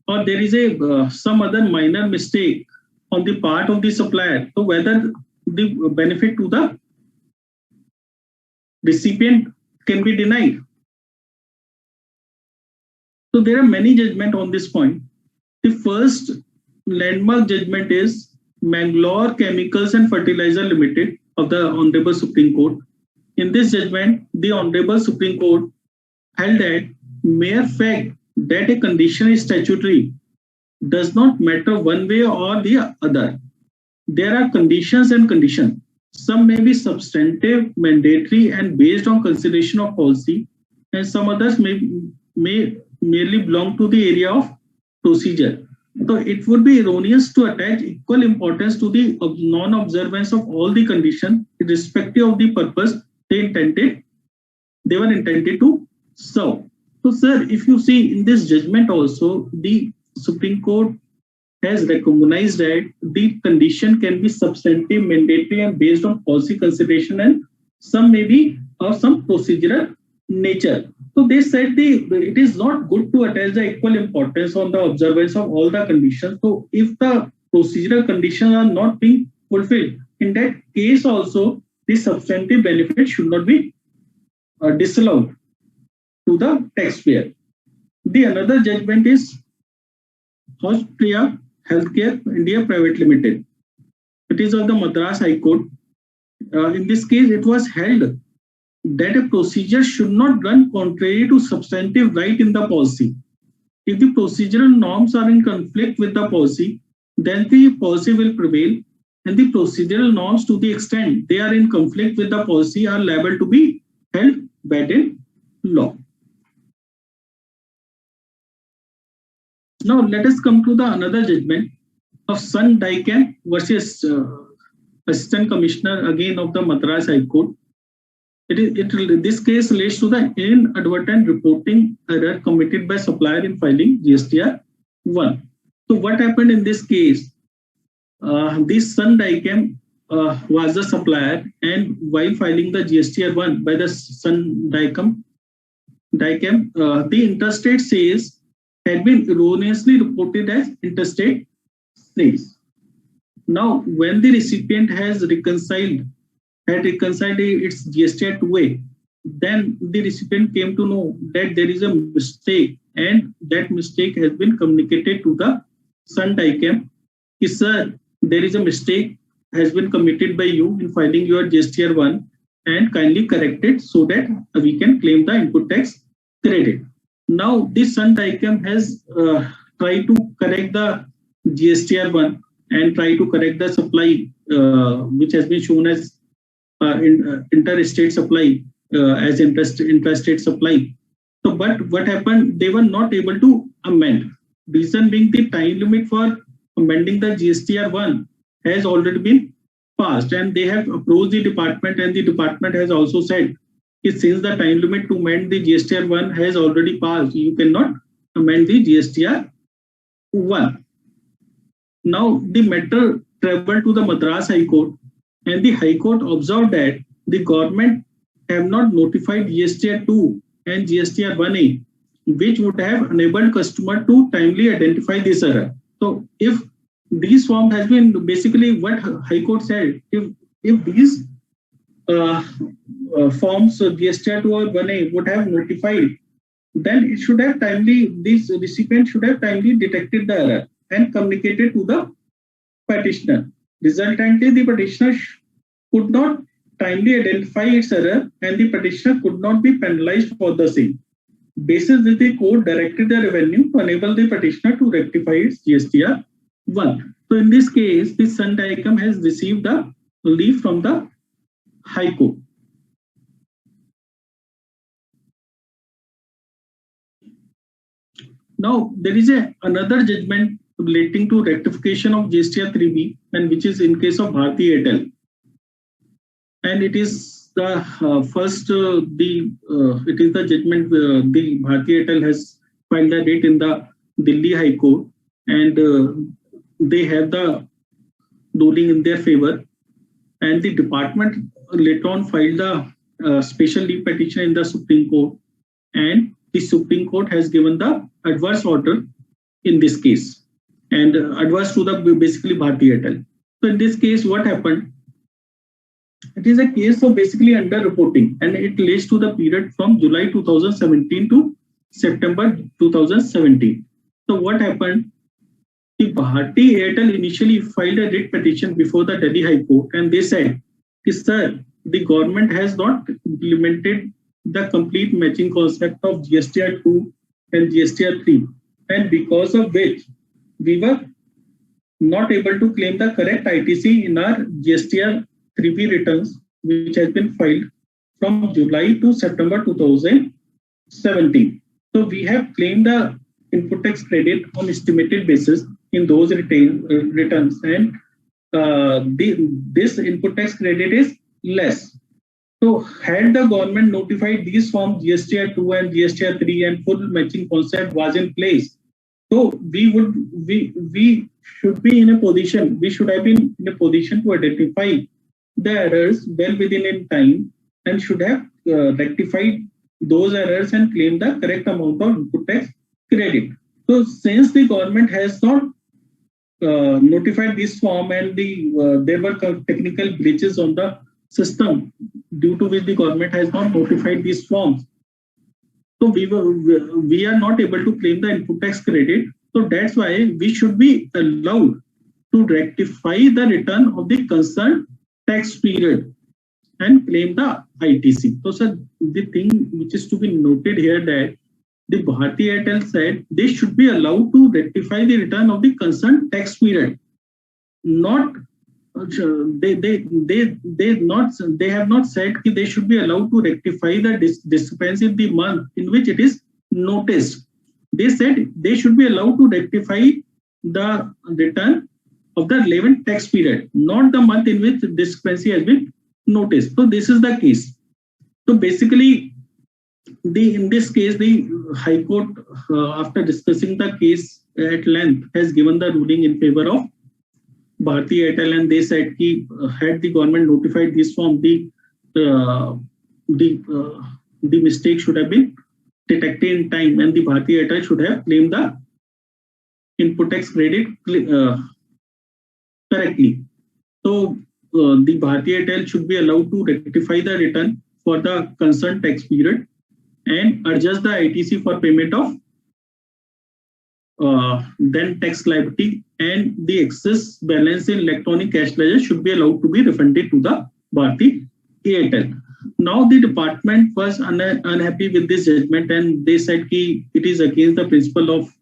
or there is a some other minor mistake on the part of the supplier, so whether the benefit to the recipient can be denied. So there are many judgments on this point. The first landmark judgment is Mangalore Chemicals and Fertilizer Limited of the Honorable Supreme Court. In this judgment, the Honorable Supreme Court held that mere fact that a condition is statutory does not matter one way or the other. There are conditions and conditions. Some may be substantive, mandatory, and based on consideration of policy, and some others may merely belong to the area of procedure. So it would be erroneous to attach equal importance to the non-observance of all the conditions, irrespective of the purpose they were intended to serve. So, sir, if you see in this judgment also, the Supreme Court has recognized that the condition can be substantive, mandatory, and based on policy consideration, and some may be of some procedural nature. So they said it is not good to attach the equal importance on the observance of all the conditions. So if the procedural conditions are not being fulfilled, in that case also the substantive benefit should not be disallowed to the taxpayer. The another judgment is Austria Healthcare India Private Limited. It is of the Madras High Court. In this case, it was held that a procedure should not run contrary to substantive right in the policy. If the procedural norms are in conflict with the policy, then the policy will prevail, and the procedural norms, to the extent they are in conflict with the policy, are liable to be held bad in law. Now let us come to the another judgment of Sun Daikem versus Assistant Commissioner, again of the Madras High Court. This case relates to the inadvertent reporting error committed by supplier in filing GSTR 1. So what happened in this case? This Sun Daikem was the supplier, and while filing the GSTR 1 by the Sun Daikem, the interstate sales had been erroneously reported as interstate sales. Now, when the recipient had reconciled its GSTR 2A, then the recipient came to know that there is a mistake, and that mistake has been communicated to the Sun Daikem. Sir, there is a mistake has been committed by you in filing your GSTR 1, and kindly correct it so that we can claim the input tax credit. Now, this Sun Daikem has tried to correct the GSTR 1 and try to correct the supply which has been shown as interstate supply as intrastate supply. So, but what happened? They were not able to amend. Reason being, the time limit for amending the GSTR 1 has already been passed, and they have approached the department, and the department has also said that since the time limit to amend the GSTR 1 has already passed, you cannot amend the GSTR 1. Now the matter traveled to the Madras High Court, and the High Court observed that the government have not notified GSTR 2 and GSTR 1A, which would have enabled customer to timely identify this error. So if these form has been basically what High Court said, if these forms GSTR 2 or 1A would have notified, then it should have timely, this recipient should have timely detected the error and communicated to the petitioner. Resultantly, the petitioner could not timely identify its error, and the petitioner could not be penalized for the same. Basis this, the court directed the revenue to enable the petitioner to rectify its GSTR 1. So in this case, the Sun Diacom has received the relief from the High Court. Now there is another judgment relating to rectification of GSTR 3B, and which is in case of Bharti Airtel, and it is the it is the judgment the Bharti Airtel has filed the date in the Delhi High Court, and they have the ruling in their favor, and the department later on filed the special leave petition in the Supreme Court, and the Supreme Court has given the adverse order in this case, and adverse to the basically Bharti Airtel. So in this case, what happened? It is a case of basically under-reporting, and it relates to the period from July 2017 to September 2017. So what happened? The Bharti Airtel initially filed a writ petition before the Delhi High Court, and they said, sir, the government has not implemented the complete matching concept of GSTR 2 and GSTR 3, and because of which we were not able to claim the correct ITC in our GSTR 3B returns, which has been filed from July to September 2017. So we have claimed the input tax credit on estimated basis in those returns, and this input tax credit is less. So had the government notified these forms GSTR 2 and GSTR 3 and full matching concept was in place, so we should be in a position, we should have been in a position to identify the errors well within in time, and should have rectified those errors and claimed the correct amount of input tax credit. So since the government has not notified this form, and there were technical glitches on the system due to which the government has not notified these forms, so we are not able to claim the input tax credit. So that's why we should be allowed to rectify the return of the concerned tax period and claim the ITC. So sir, the thing which is to be noted here that the Bharti Airtel said they should be allowed to rectify the return of the concerned tax period. Not they have not said that they should be allowed to rectify the discrepancy in the month in which it is noticed. They said they should be allowed to rectify the return of the relevant tax period, not the month in which discrepancy has been noticed. So this is the case. So basically, in this case, the High Court, after discussing the case at length, has given the ruling in favor of Bharti Airtel, and they said that had the government notified this form, the mistake should have been detected in time, and the Bharti Airtel should have claimed the input tax credit correctly. So the Bharti Airtel should be allowed to rectify the return for the concerned tax period and adjust the ITC for payment of then tax liability, and the excess balance in electronic cash ledger should be allowed to be refunded to the Bharti Airtel. Now the department was unhappy with this judgment, and they said that it is against the principle of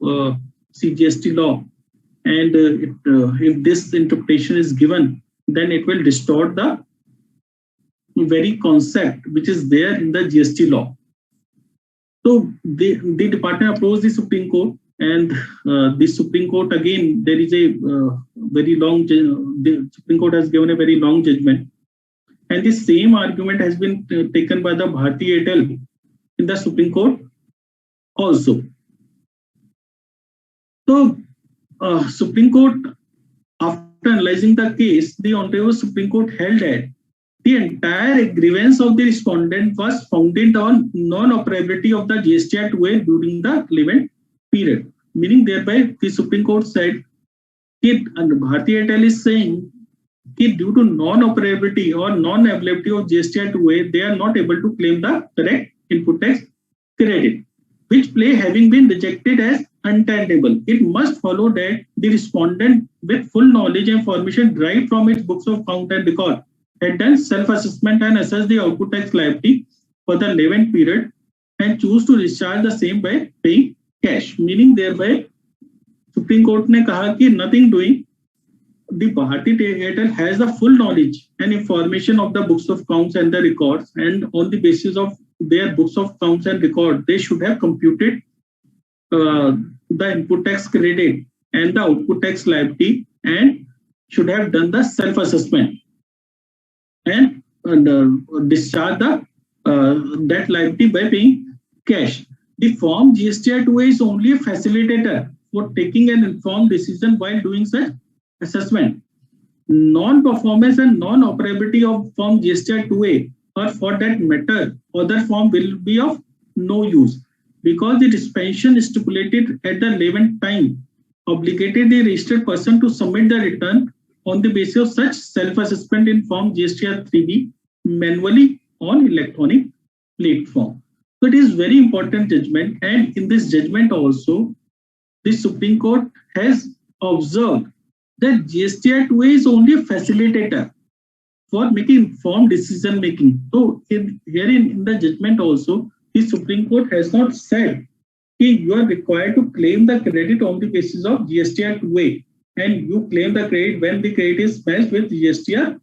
CGST law, and if this interpretation is given, then it will distort the very concept which is there in the GST law. So the department approached the Supreme Court, and the Supreme Court, again, there is a very long, the Supreme Court has given a very long judgment, and the same argument has been taken by the Bharti Airtel in the Supreme Court also. So Supreme Court, after analyzing the case, the Ontario Supreme Court held that the entire grievance of the respondent was founded on non-operability of the GSTR 2A during the relevant period. Meaning thereby the Supreme Court said and Bharti Airtel is saying that due to non-operability or non-availability of GSTR 2A, they are not able to claim the correct input tax credit, which play having been rejected as untenable. It must follow that the respondent with full knowledge and information derived from its books of count and record had done self-assessment and assessed the output tax liability for the relevant period and choose to discharge the same by paying cash. Meaning thereby Supreme Court ने कहा कि nothing doing, the Bharti Airtel has the full knowledge and information of the books of counts and the records, and on the basis of their books of counts and record, they should have computed the input tax credit and the output tax liability and should have done the self-assessment and discharge the that liability by paying cash. The form GSTR 2A is only a facilitator for taking an informed decision while doing such assessment. Non-performance and non-operability of form GSTR 2A, or for that matter, other form will be of no use because the dispensation stipulated at the relevant time obligated the registered person to submit the return on the basis of such self-assessment in form GSTR 3B manually on electronic platform. So it is very important judgment, and in this judgment also, the Supreme Court has observed that GSTR 2A is only a facilitator for making informed decision making. So herein in the judgment also, the Supreme Court has not said that you are required to claim the credit on the basis of GSTR 2A, and you claim the credit when the credit is matched with GSTR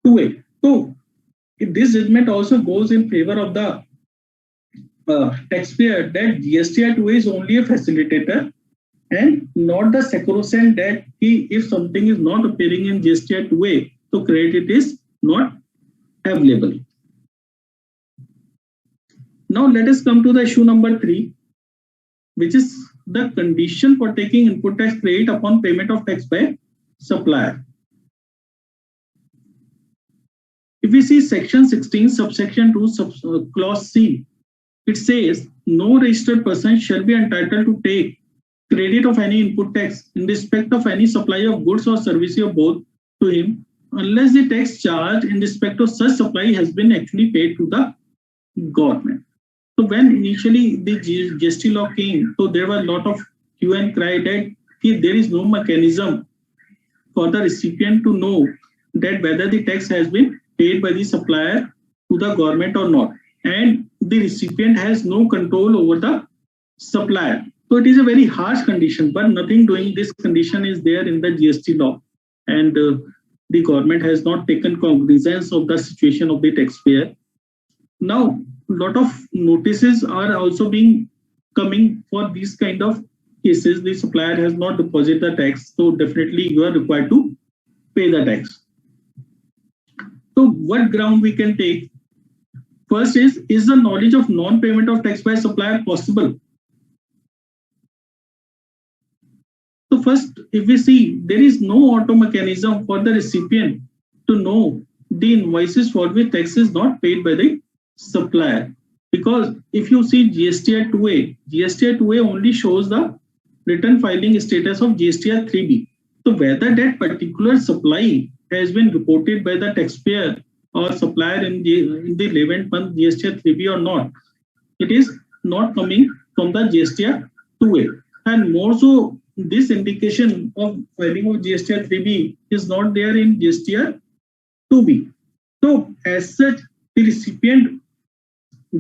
2A. So this judgment also goes in favor of the taxpayer that GSTR 2A is only a facilitator and not the sacrosanct that if something is not appearing in GSTR 2A, so credit is not available. Now let us come to the issue number 3, which is the condition for taking input tax credit upon payment of tax by supplier. If we see section 16 subsection 2 clause C, it says no registered person shall be entitled to take credit of any input tax in respect of any supply of goods or services or both to him unless the tax charged in respect of such supply has been actually paid to the government. So when initially the GST law came, so there were a lot of hue and cry that there is no mechanism for the recipient to know that whether the tax has been paid by the supplier to the government or not, and the recipient has no control over the supplier. So it is a very harsh condition, but nothing doing, this condition is there in the GST law, and the government has not taken cognizance of the situation of the taxpayer. Now, a lot of notices are also being coming for these kind of cases. The supplier has not deposited the tax, so definitely you are required to pay the tax. So what ground we can take? First is the knowledge of non-payment of tax by supplier possible? So first, if we see, there is no auto mechanism for the recipient to know the invoices for which tax is not paid by the supplier. Because if you see GSTR 2A, GSTR 2A only shows the return filing status of GSTR 3B. So whether that particular supply has been reported by the taxpayer or supplier in the relevant month GSTR 3B or not, it is not coming from the GSTR 2A. And more so, this indication of filing of GSTR 3B is not there in GSTR 2B. So as such, the recipient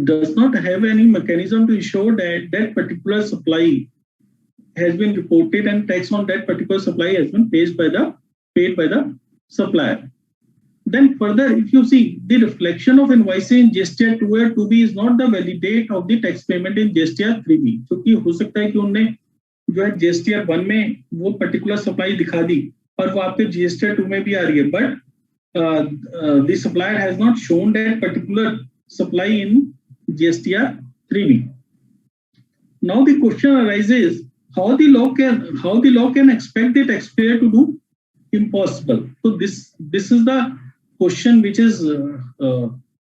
does not have any mechanism to ensure that that particular supply has been reported and tax on that particular supply has been paid by the supplier. Then further, if you see, the reflection of invoicing in GSTR 2A or 2B is not the validate of the tax payment in GSTR 3B. So कि हो सकता है कि उन्होंने जो है GSTR 1 में वो पर्टिकुलर सप्लाई दिखा दी और वो आपके जीएसटीआर 2 में भी आ रही है, but the supplier has not shown that particular supply in GSTR 3B. Now the question arises, how the law can expect the taxpayer to do impossible? So this is the question which is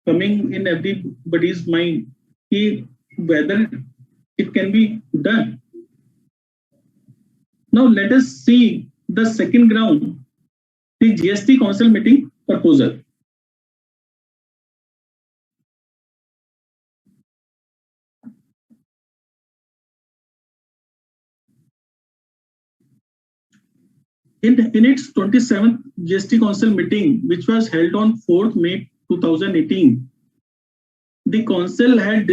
coming in everybody's mind, whether it can be done. Now let us see the second ground, the GST Council meeting proposal. In its 27th GST Council meeting, which was held on 4th May 2018, the Council had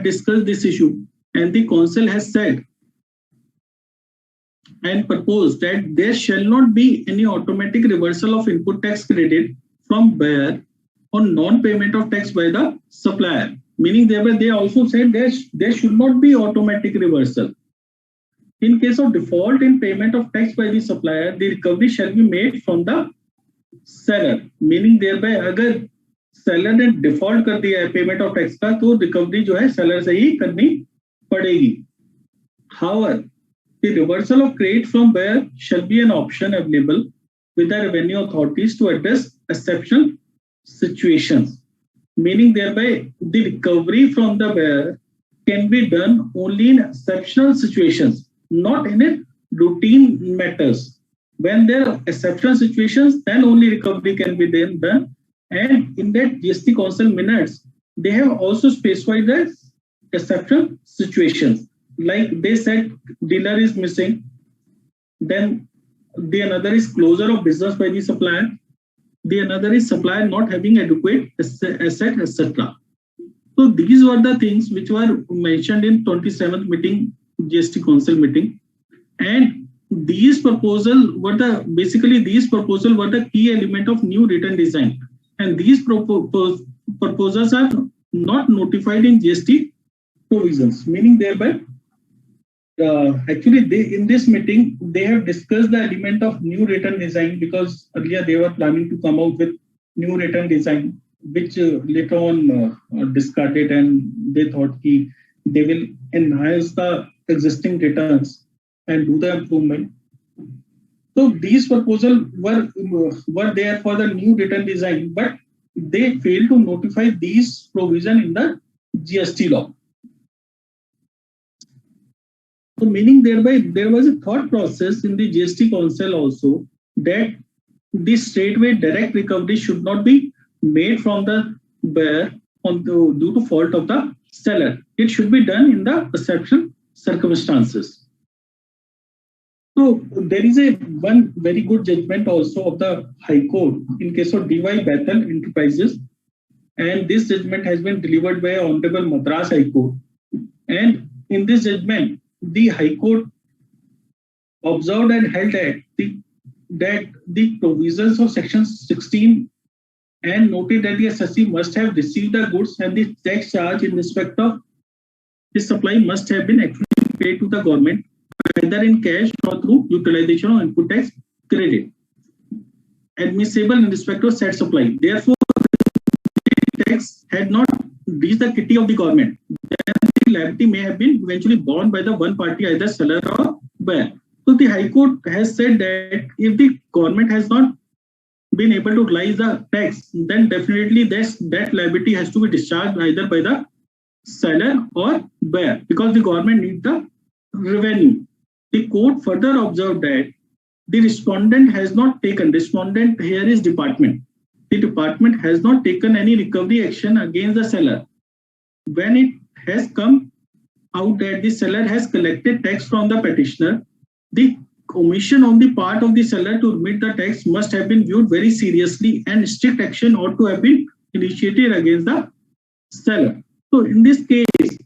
discussed this issue, and the Council has said and proposed that there shall not be any automatic reversal of input tax credit from buyer on non-payment of tax by the supplier. Meaning they also said there should not be automatic reversal. In case of default in payment of tax by the supplier, the recovery shall be made from the seller. Meaning thereby अगर seller ने default कर दिया है payment of tax का, तो recovery जो है seller से ही करनी पड़ेगी. However, the reversal of credit from buyer shall be an option available with the revenue authorities to address exceptional situations. Meaning thereby the recovery from the buyer can be done only in exceptional situations, not in a routine matters. When there are exceptional situations, then only recovery can be then done. And in that GST Council minutes, they have also specified the exceptional situations. Like they said, dealer is missing, then the another is closure of business by the supplier, the another is supplier not having adequate asset, etc. So these were the things which were mentioned in 27th meeting, GST Council meeting, and these proposals were the key element of new written design, and these proposals are not notified in GST provisions. Meaning thereby, actually in this meeting they have discussed the element of new written design, because earlier they were planning to come out with new written design, which later on discarded, and they thought they will enhance the existing returns and do the improvement. So these proposals were there for the new written design, but they failed to notify these provisions in the GST law. So meaning thereby there was a thought process in the GST Council also that this straightway direct recovery should not be made from the buyer due to fault of the seller. It should be done in the exceptional circumstances. So there is one very good judgment also of the High Court in case of DY Bethel Enterprises, and this judgment has been delivered by Honorable Madras High Court. And in this judgment, the High Court observed and held that the provisions of Section 16 and noted that the assessee must have received the goods and the tax charge in respect of his supply must have been actually paid to the government, either in cash or through utilization of input tax credit admissible in respect of said supply. Therefore, the tax had not reached the kitty of the government. Then the liability may have been eventually borne by the one party, either seller or buyer. So the High Court has said that if the government has not been able to utilize the tax, then definitely that liability has to be discharged either by the seller or buyer, because the government needs the revenue. The court further observed that the respondent has not taken, respondent here is department, the department has not taken any recovery action against the seller when it has come out that the seller has collected tax from the petitioner. The omission on the part of the seller to remit the tax must have been viewed very seriously, and strict action ought to have been initiated against the seller. So in this case,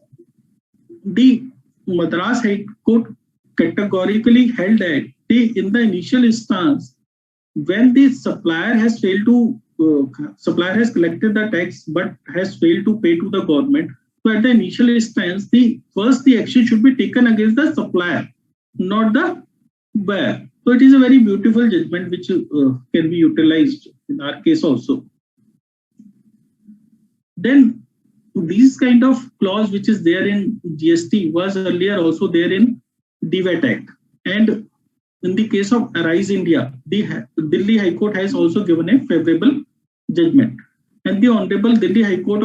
the Madras High Court categorically held that in the initial instance, when the supplier has failed to supplier has collected the tax but has failed to pay to the government, so at the initial instance, the action should be taken against the supplier. not the buyer. So it is a very beautiful judgment which can be utilized in our case also. Then these kind of clause which is there in GST was earlier also there in DVAT Act. And in the case of Arise India, the Delhi High Court has also given a favorable judgment. And the Honorable Delhi High Court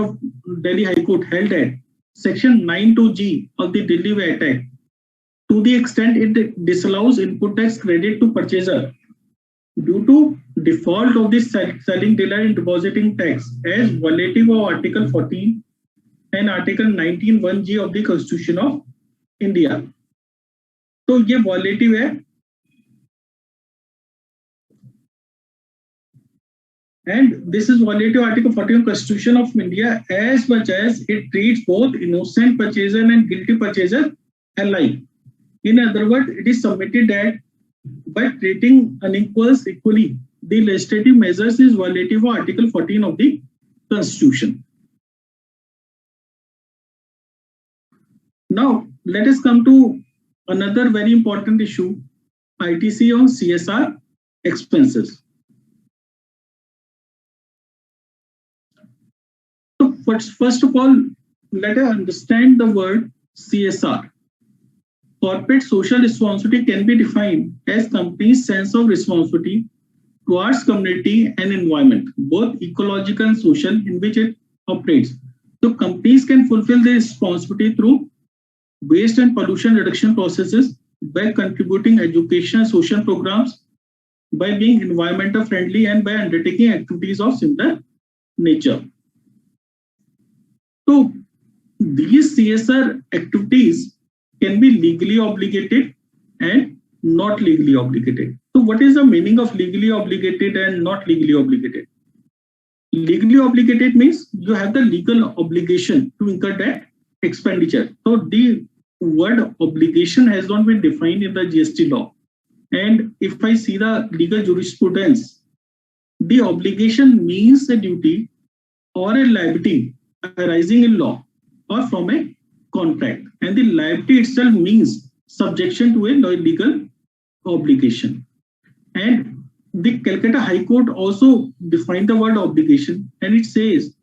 held that Section 92G of the Delhi VAT Act, to the extent it disallows input tax credit to purchaser due to default of the selling dealer in depositing tax as violative of Article 14 and Article 19(1)(g) of the Constitution of India. तो ये violative है, and this is violative Article 14 of Constitution of India as much as it treats both innocent purchaser and guilty purchaser alike. In other words, it is submitted that by treating unequals equally, the legislative measures is violative of Article 14 of the Constitution. Now, let us come to another very important issue, ITC on CSR expenses. So, first of all, let us understand the word CSR. Corporate social responsibility can be defined as company's sense of responsibility towards community and environment, both ecological and social, in which it operates. So companies can fulfill their responsibility through waste and pollution reduction processes, by contributing education and social programs, by being environmental friendly, and by undertaking activities of similar nature. So these CSR activities can be legally obligated and not legally obligated. So what is the meaning of legally obligated and not legally obligated? Legally obligated means you have the legal obligation to incur that expenditure. So the word obligation has not been defined in the GST law. And if I see the legal jurisprudence, the obligation means a duty or a liability arising in law or from a contract, and the liability itself means subjection to a legal obligation. And the Calcutta High Court also defined the word obligation, and it says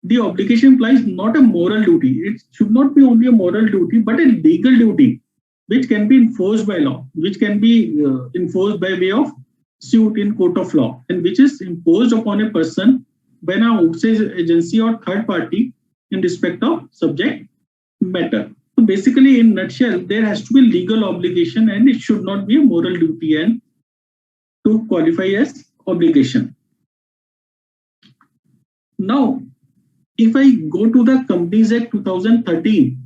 the obligation implies not a moral duty. It should not be only a moral duty, but a legal duty which can be enforced by law, which can be enforced by way of suit in court of law, and which is imposed upon a person by an outside agency or third party in respect of subject matter. So basically, in nutshell, there has to be legal obligation, and it should not be a moral duty and to qualify as obligation. Now, if I go to the Companies Act 2013,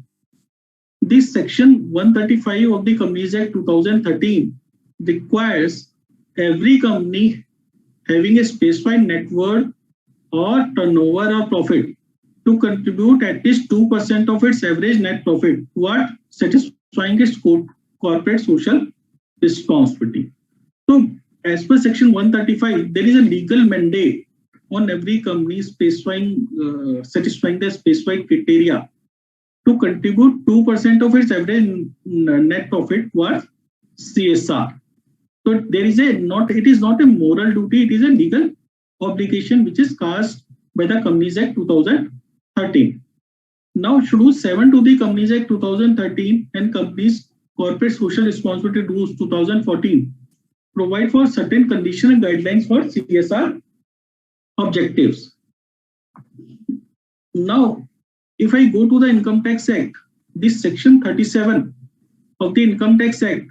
this section 135 of the Companies Act 2013 requires every company having a specified net worth or turnover or profit to contribute at least 2% of its average net profit toward satisfying its corporate social responsibility. So, as per section 135, there is a legal mandate on every company specifying, satisfying the specified criteria to contribute 2% of its average net profit towards CSR. So, there is it is not a moral duty, it is a legal obligation which is cast by the Companies Act 2013. Now, Schedule 7 to the Companies Act 2013 and Companies Corporate Social Responsibility Rules 2014 provide for certain conditions and guidelines for CSR objectives. Now, if I go to the Income Tax Act, this section 37 of the Income Tax Act,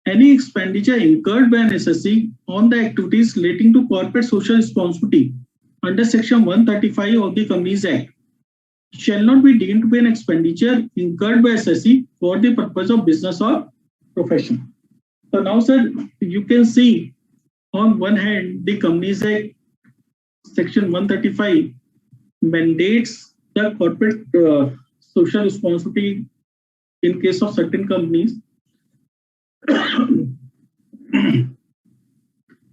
any expenditure incurred by an assessee on the activities relating to corporate social responsibility under section 135 of the Companies Act shall not be deemed to be an expenditure incurred by assessee for the purpose of business or profession. So now, sir, you can see on one hand, the Companies Act section 135 mandates the corporate social responsibility in case of certain companies.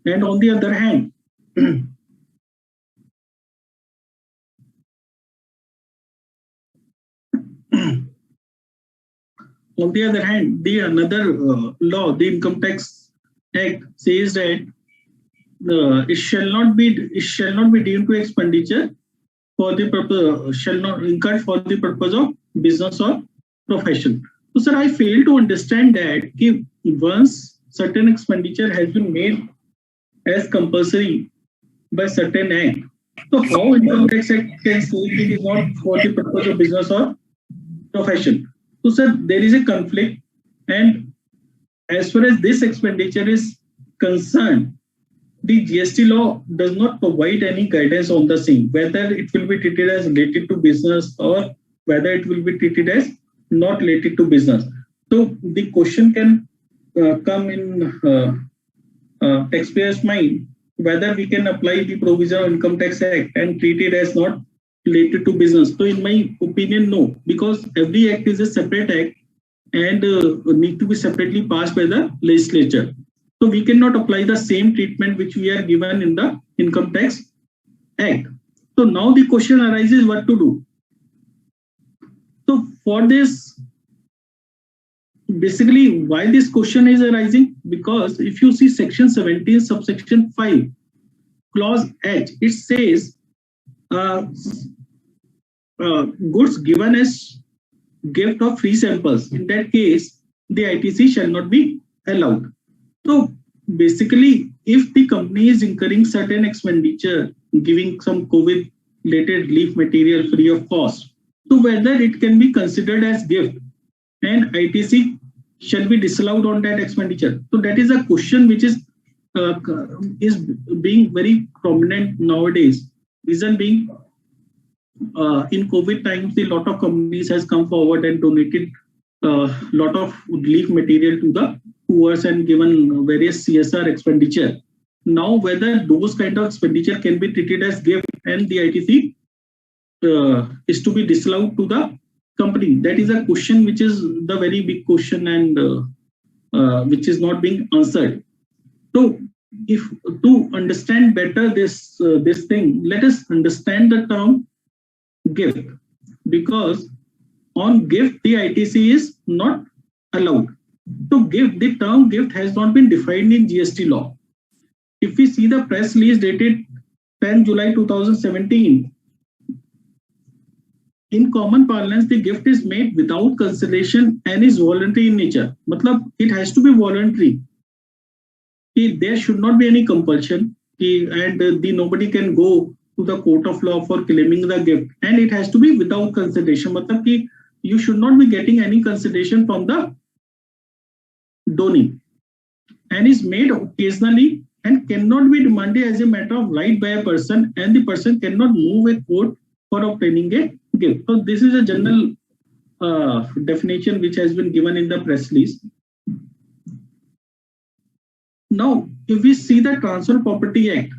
And on the other hand, On the other hand, the another law, the Income Tax Act, says that it shall not be deemed to expenditure for the purpose, shall not incurred for the purpose of business or profession. So, sir, I fail to understand that if once certain expenditure has been made as compulsory by certain act, so how Income Tax Act can say it is not for the purpose of business or profession? So, sir, there is a conflict, and as far as this expenditure is concerned, the GST law does not provide any guidance on the same, whether it will be treated as related to business or whether it will be treated as not related to business. So the question can come in taxpayer's mind, whether we can apply the provision of Income Tax Act and treat it as not related to business. So in my opinion, no, because every act is a separate act and need to be separately passed by the legislature. So we cannot apply the same treatment which we are given in the Income Tax Act. So now the question arises what to do. So for this, basically why this question is arising, because if you see section 17 subsection 5 clause H, it says goods given as gift of free samples. In that case, the ITC shall not be allowed. So basically, if the company is incurring certain expenditure, giving some COVID-related relief material free of cost, so whether it can be considered as gift and ITC shall be disallowed on that expenditure. So that is a question which is being very prominent nowadays. Reason being, in COVID times, a lot of companies has come forward and donated a lot of relief material to the poor and given various CSR expenditure. Now, whether those kind of expenditure can be treated as gift and the ITC is to be disallowed to the company, that is a question which is the very big question and which is not being answered. So, if to understand better this thing, let us understand the term gift, because on gift the ITC is not allowed. So gift, the term gift has not been defined in GST law. If we see the press release dated 10 July 2017, in common parlance, the gift is made without consideration and is voluntary in nature. Matlab, it has to be voluntary. There should not be any compulsion, and nobody can go to the court of law for claiming the gift, and it has to be without consideration. Matlab, you should not be getting any consideration from the donee, and is made occasionally and cannot be demanded as a matter of right by a person, and the person cannot move a court for obtaining a gift. So this is a general definition which has been given in the press release. Now, if we see the Transfer Property Act,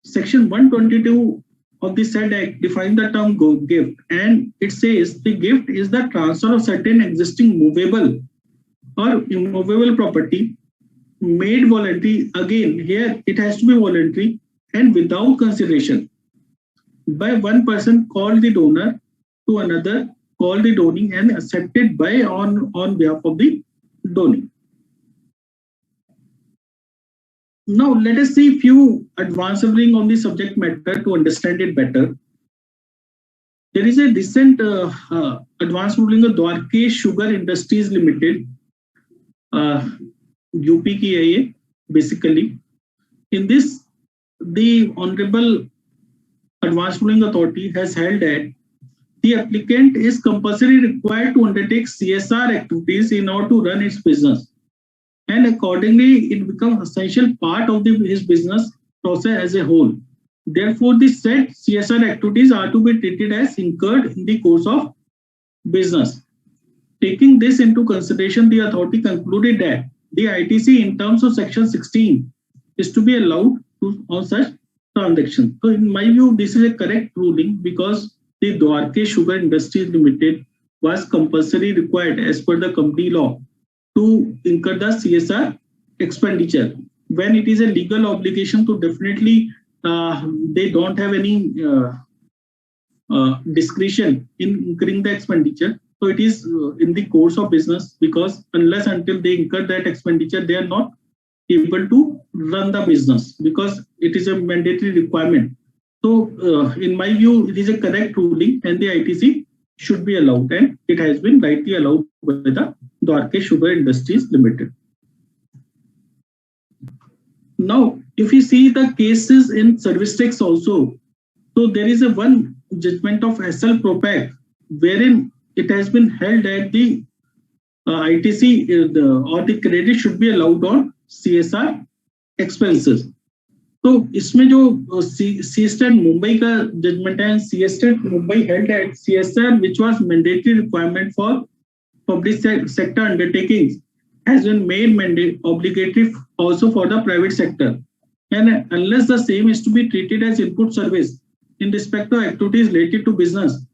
section 122 of the said act defines the term gift, and it says the gift is the transfer of certain existing movable or immovable property made voluntary. Again, here it has to be voluntary and without consideration by one person called the donor to another called the donee and accepted by on behalf of the donee. Now let us see few advanced reading on the subject matter to understand it better. There is a recent advanced ruling of Dwarkesh Sugar Industries Limited, UP की है ये basically. In this, the Honorable Advanced Ruling Authority has held that the applicant is compulsorily required to undertake CSR activities in order to run its business, and accordingly it becomes essential part of his business process as a whole. Therefore, the said CSR activities are to be treated as incurred in the course of business. Taking this into consideration, the authority concluded that the ITC in terms of section 16 is to be allowed on such transactions. So in my view, this is a correct ruling because the Dwarkesh Sugar Industries Limited was compulsory required as per the company law to incur the CSR expenditure. When it is a legal obligation, to definitely they don't have any discretion in incurring the expenditure. So it is in the course of business, because unless until they incur that expenditure, they are not able to run the business, because it is a mandatory requirement. So in my view, it is a correct ruling, and the ITC should be allowed, and it has been rightly allowed by the Dwarka Sugar Industries Limited. Now, if you see the cases in service tax also, so there is a one judgment of SL Propack, wherein it has been held that the ITC or the credit should be allowed on CSR expenses. तो इसमें जो सी state Mumbai का judgment है, see state Mumbai held at CSR which was mandatory requirement for public sector undertakings has been made obligatory also for the private sector, and unless the same is to be treated as input service in respect of activities related to business,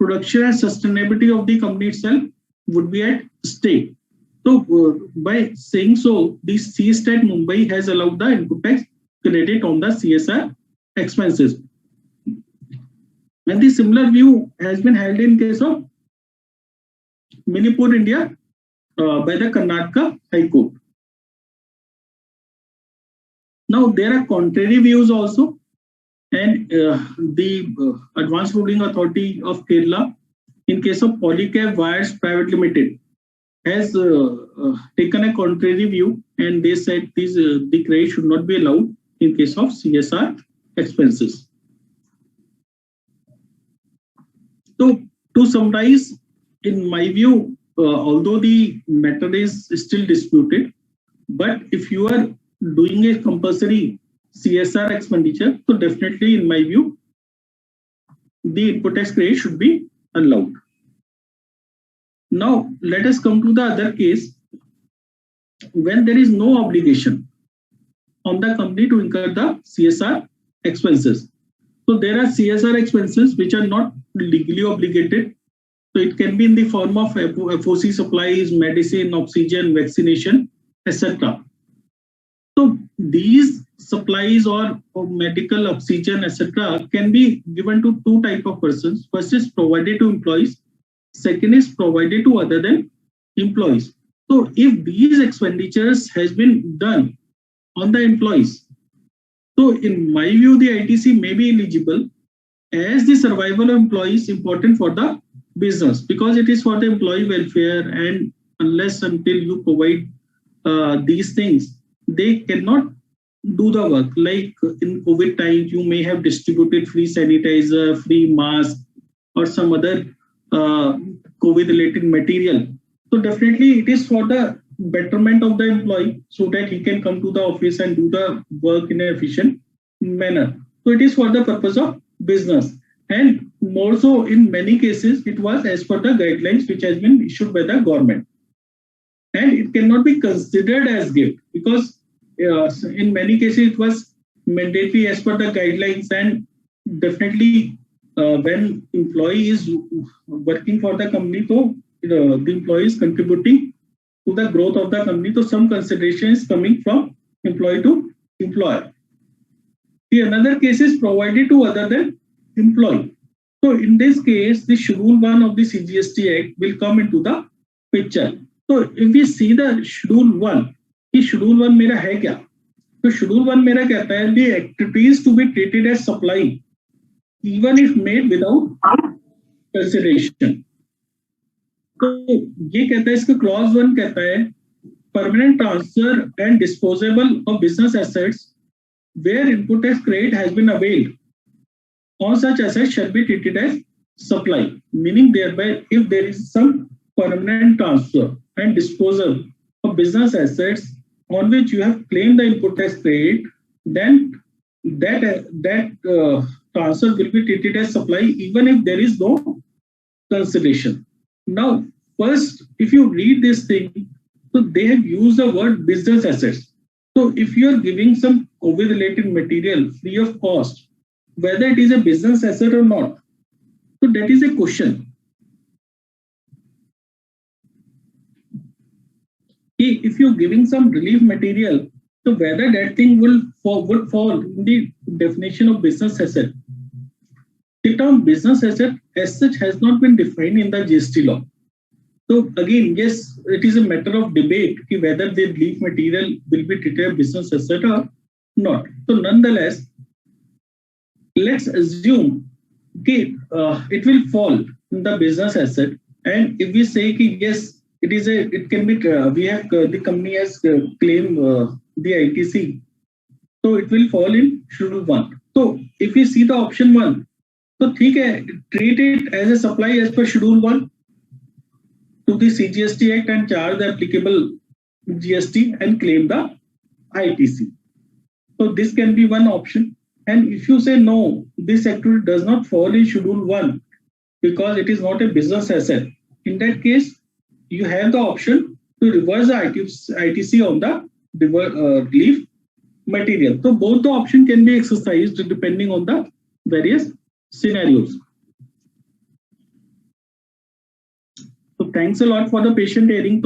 production and sustainability of the company itself would be at stake. So by saying so, the C State Mumbai has allowed the input tax credit on the CSR expenses. And the similar view has been held in case of Manipur, India, by the Karnataka High Court. Now there are contrary views also, and the Advanced Ruling Authority of Kerala, in case of Polycab Wires Private Limited, has taken a contrary view, and they said these the credit should not be allowed in case of CSR expenses. So to summarize, in my view, although the matter is still disputed, but if you are doing a compulsory CSR expenditure, so definitely in my view, the input tax credit should be allowed. Now let us come to the other case, when there is no obligation on the company to incur the CSR expenses. So there are CSR expenses which are not legally obligated. So it can be in the form of FOC supplies, medicine, oxygen, vaccination, etc. So these supplies or medical oxygen, etc., can be given to two types of persons. First is provided to employees. Second is provided to other than employees. So if these expenditures has been done on the employees, so in my view, the ITC may be eligible, as the survival of employees is important for the business, because it is for the employee welfare, and unless until you provide these things, they cannot do the work. Like in COVID times, you may have distributed free sanitizer, free mask, or some other COVID related material. So definitely it is for the betterment of the employee, so that he can come to the office and do the work in an efficient manner. So it is for the purpose of business, and more so in many cases it was as per the guidelines which has been issued by the government, and it cannot be considered as gift, because in many cases it was mandatory as per the guidelines. And definitely when employee is working for the company, so the employee is contributing to the growth of the company, so some consideration is coming from employee to employer. The another case is provided to other than employee. So in this case, the Schedule 1 of the CGST Act will come into the picture. So if we see the Schedule 1, कि Schedule 1 मेरा है क्या? तो Schedule 1 मेरा कहता है the activities to be treated as supply, even if made without consideration. तो ये कहता है, इसका clause 1 कहता है permanent transfer and disposable of business assets where input tax credit has been availed on such assets shall be treated as supply, meaning thereby if there is some permanent transfer and disposal of business assets on which you have claimed the input tax credit, then that transfer will be treated as supply even if there is no consideration. Now, first, if you read this thing, so they have used the word business assets. So if you are giving some COVID-related material free of cost, whether it is a business asset or not, so that is a question. If you're giving some relief material, so whether that thing would fall in the definition of business asset. The term business asset as such has not been defined in the GST law. So again, yes, it is a matter of debate whether the leaf material will be treated as business asset or not. So nonetheless, let's assume it will fall in the business asset, and if we say yes, it can be we have the company has claimed the ITC, so it will fall in Schedule 1. So if we see the option 1, so treat it as a supply as per Schedule 1 to the CGST Act and charge the applicable GST and claim the ITC. So this can be one option. And if you say no, this activity does not fall in Schedule 1 because it is not a business asset, in that case, you have the option to reverse the ITC on the leaf material. So both the option can be exercised depending on the various scenarios. So thanks a lot for the patient hearing.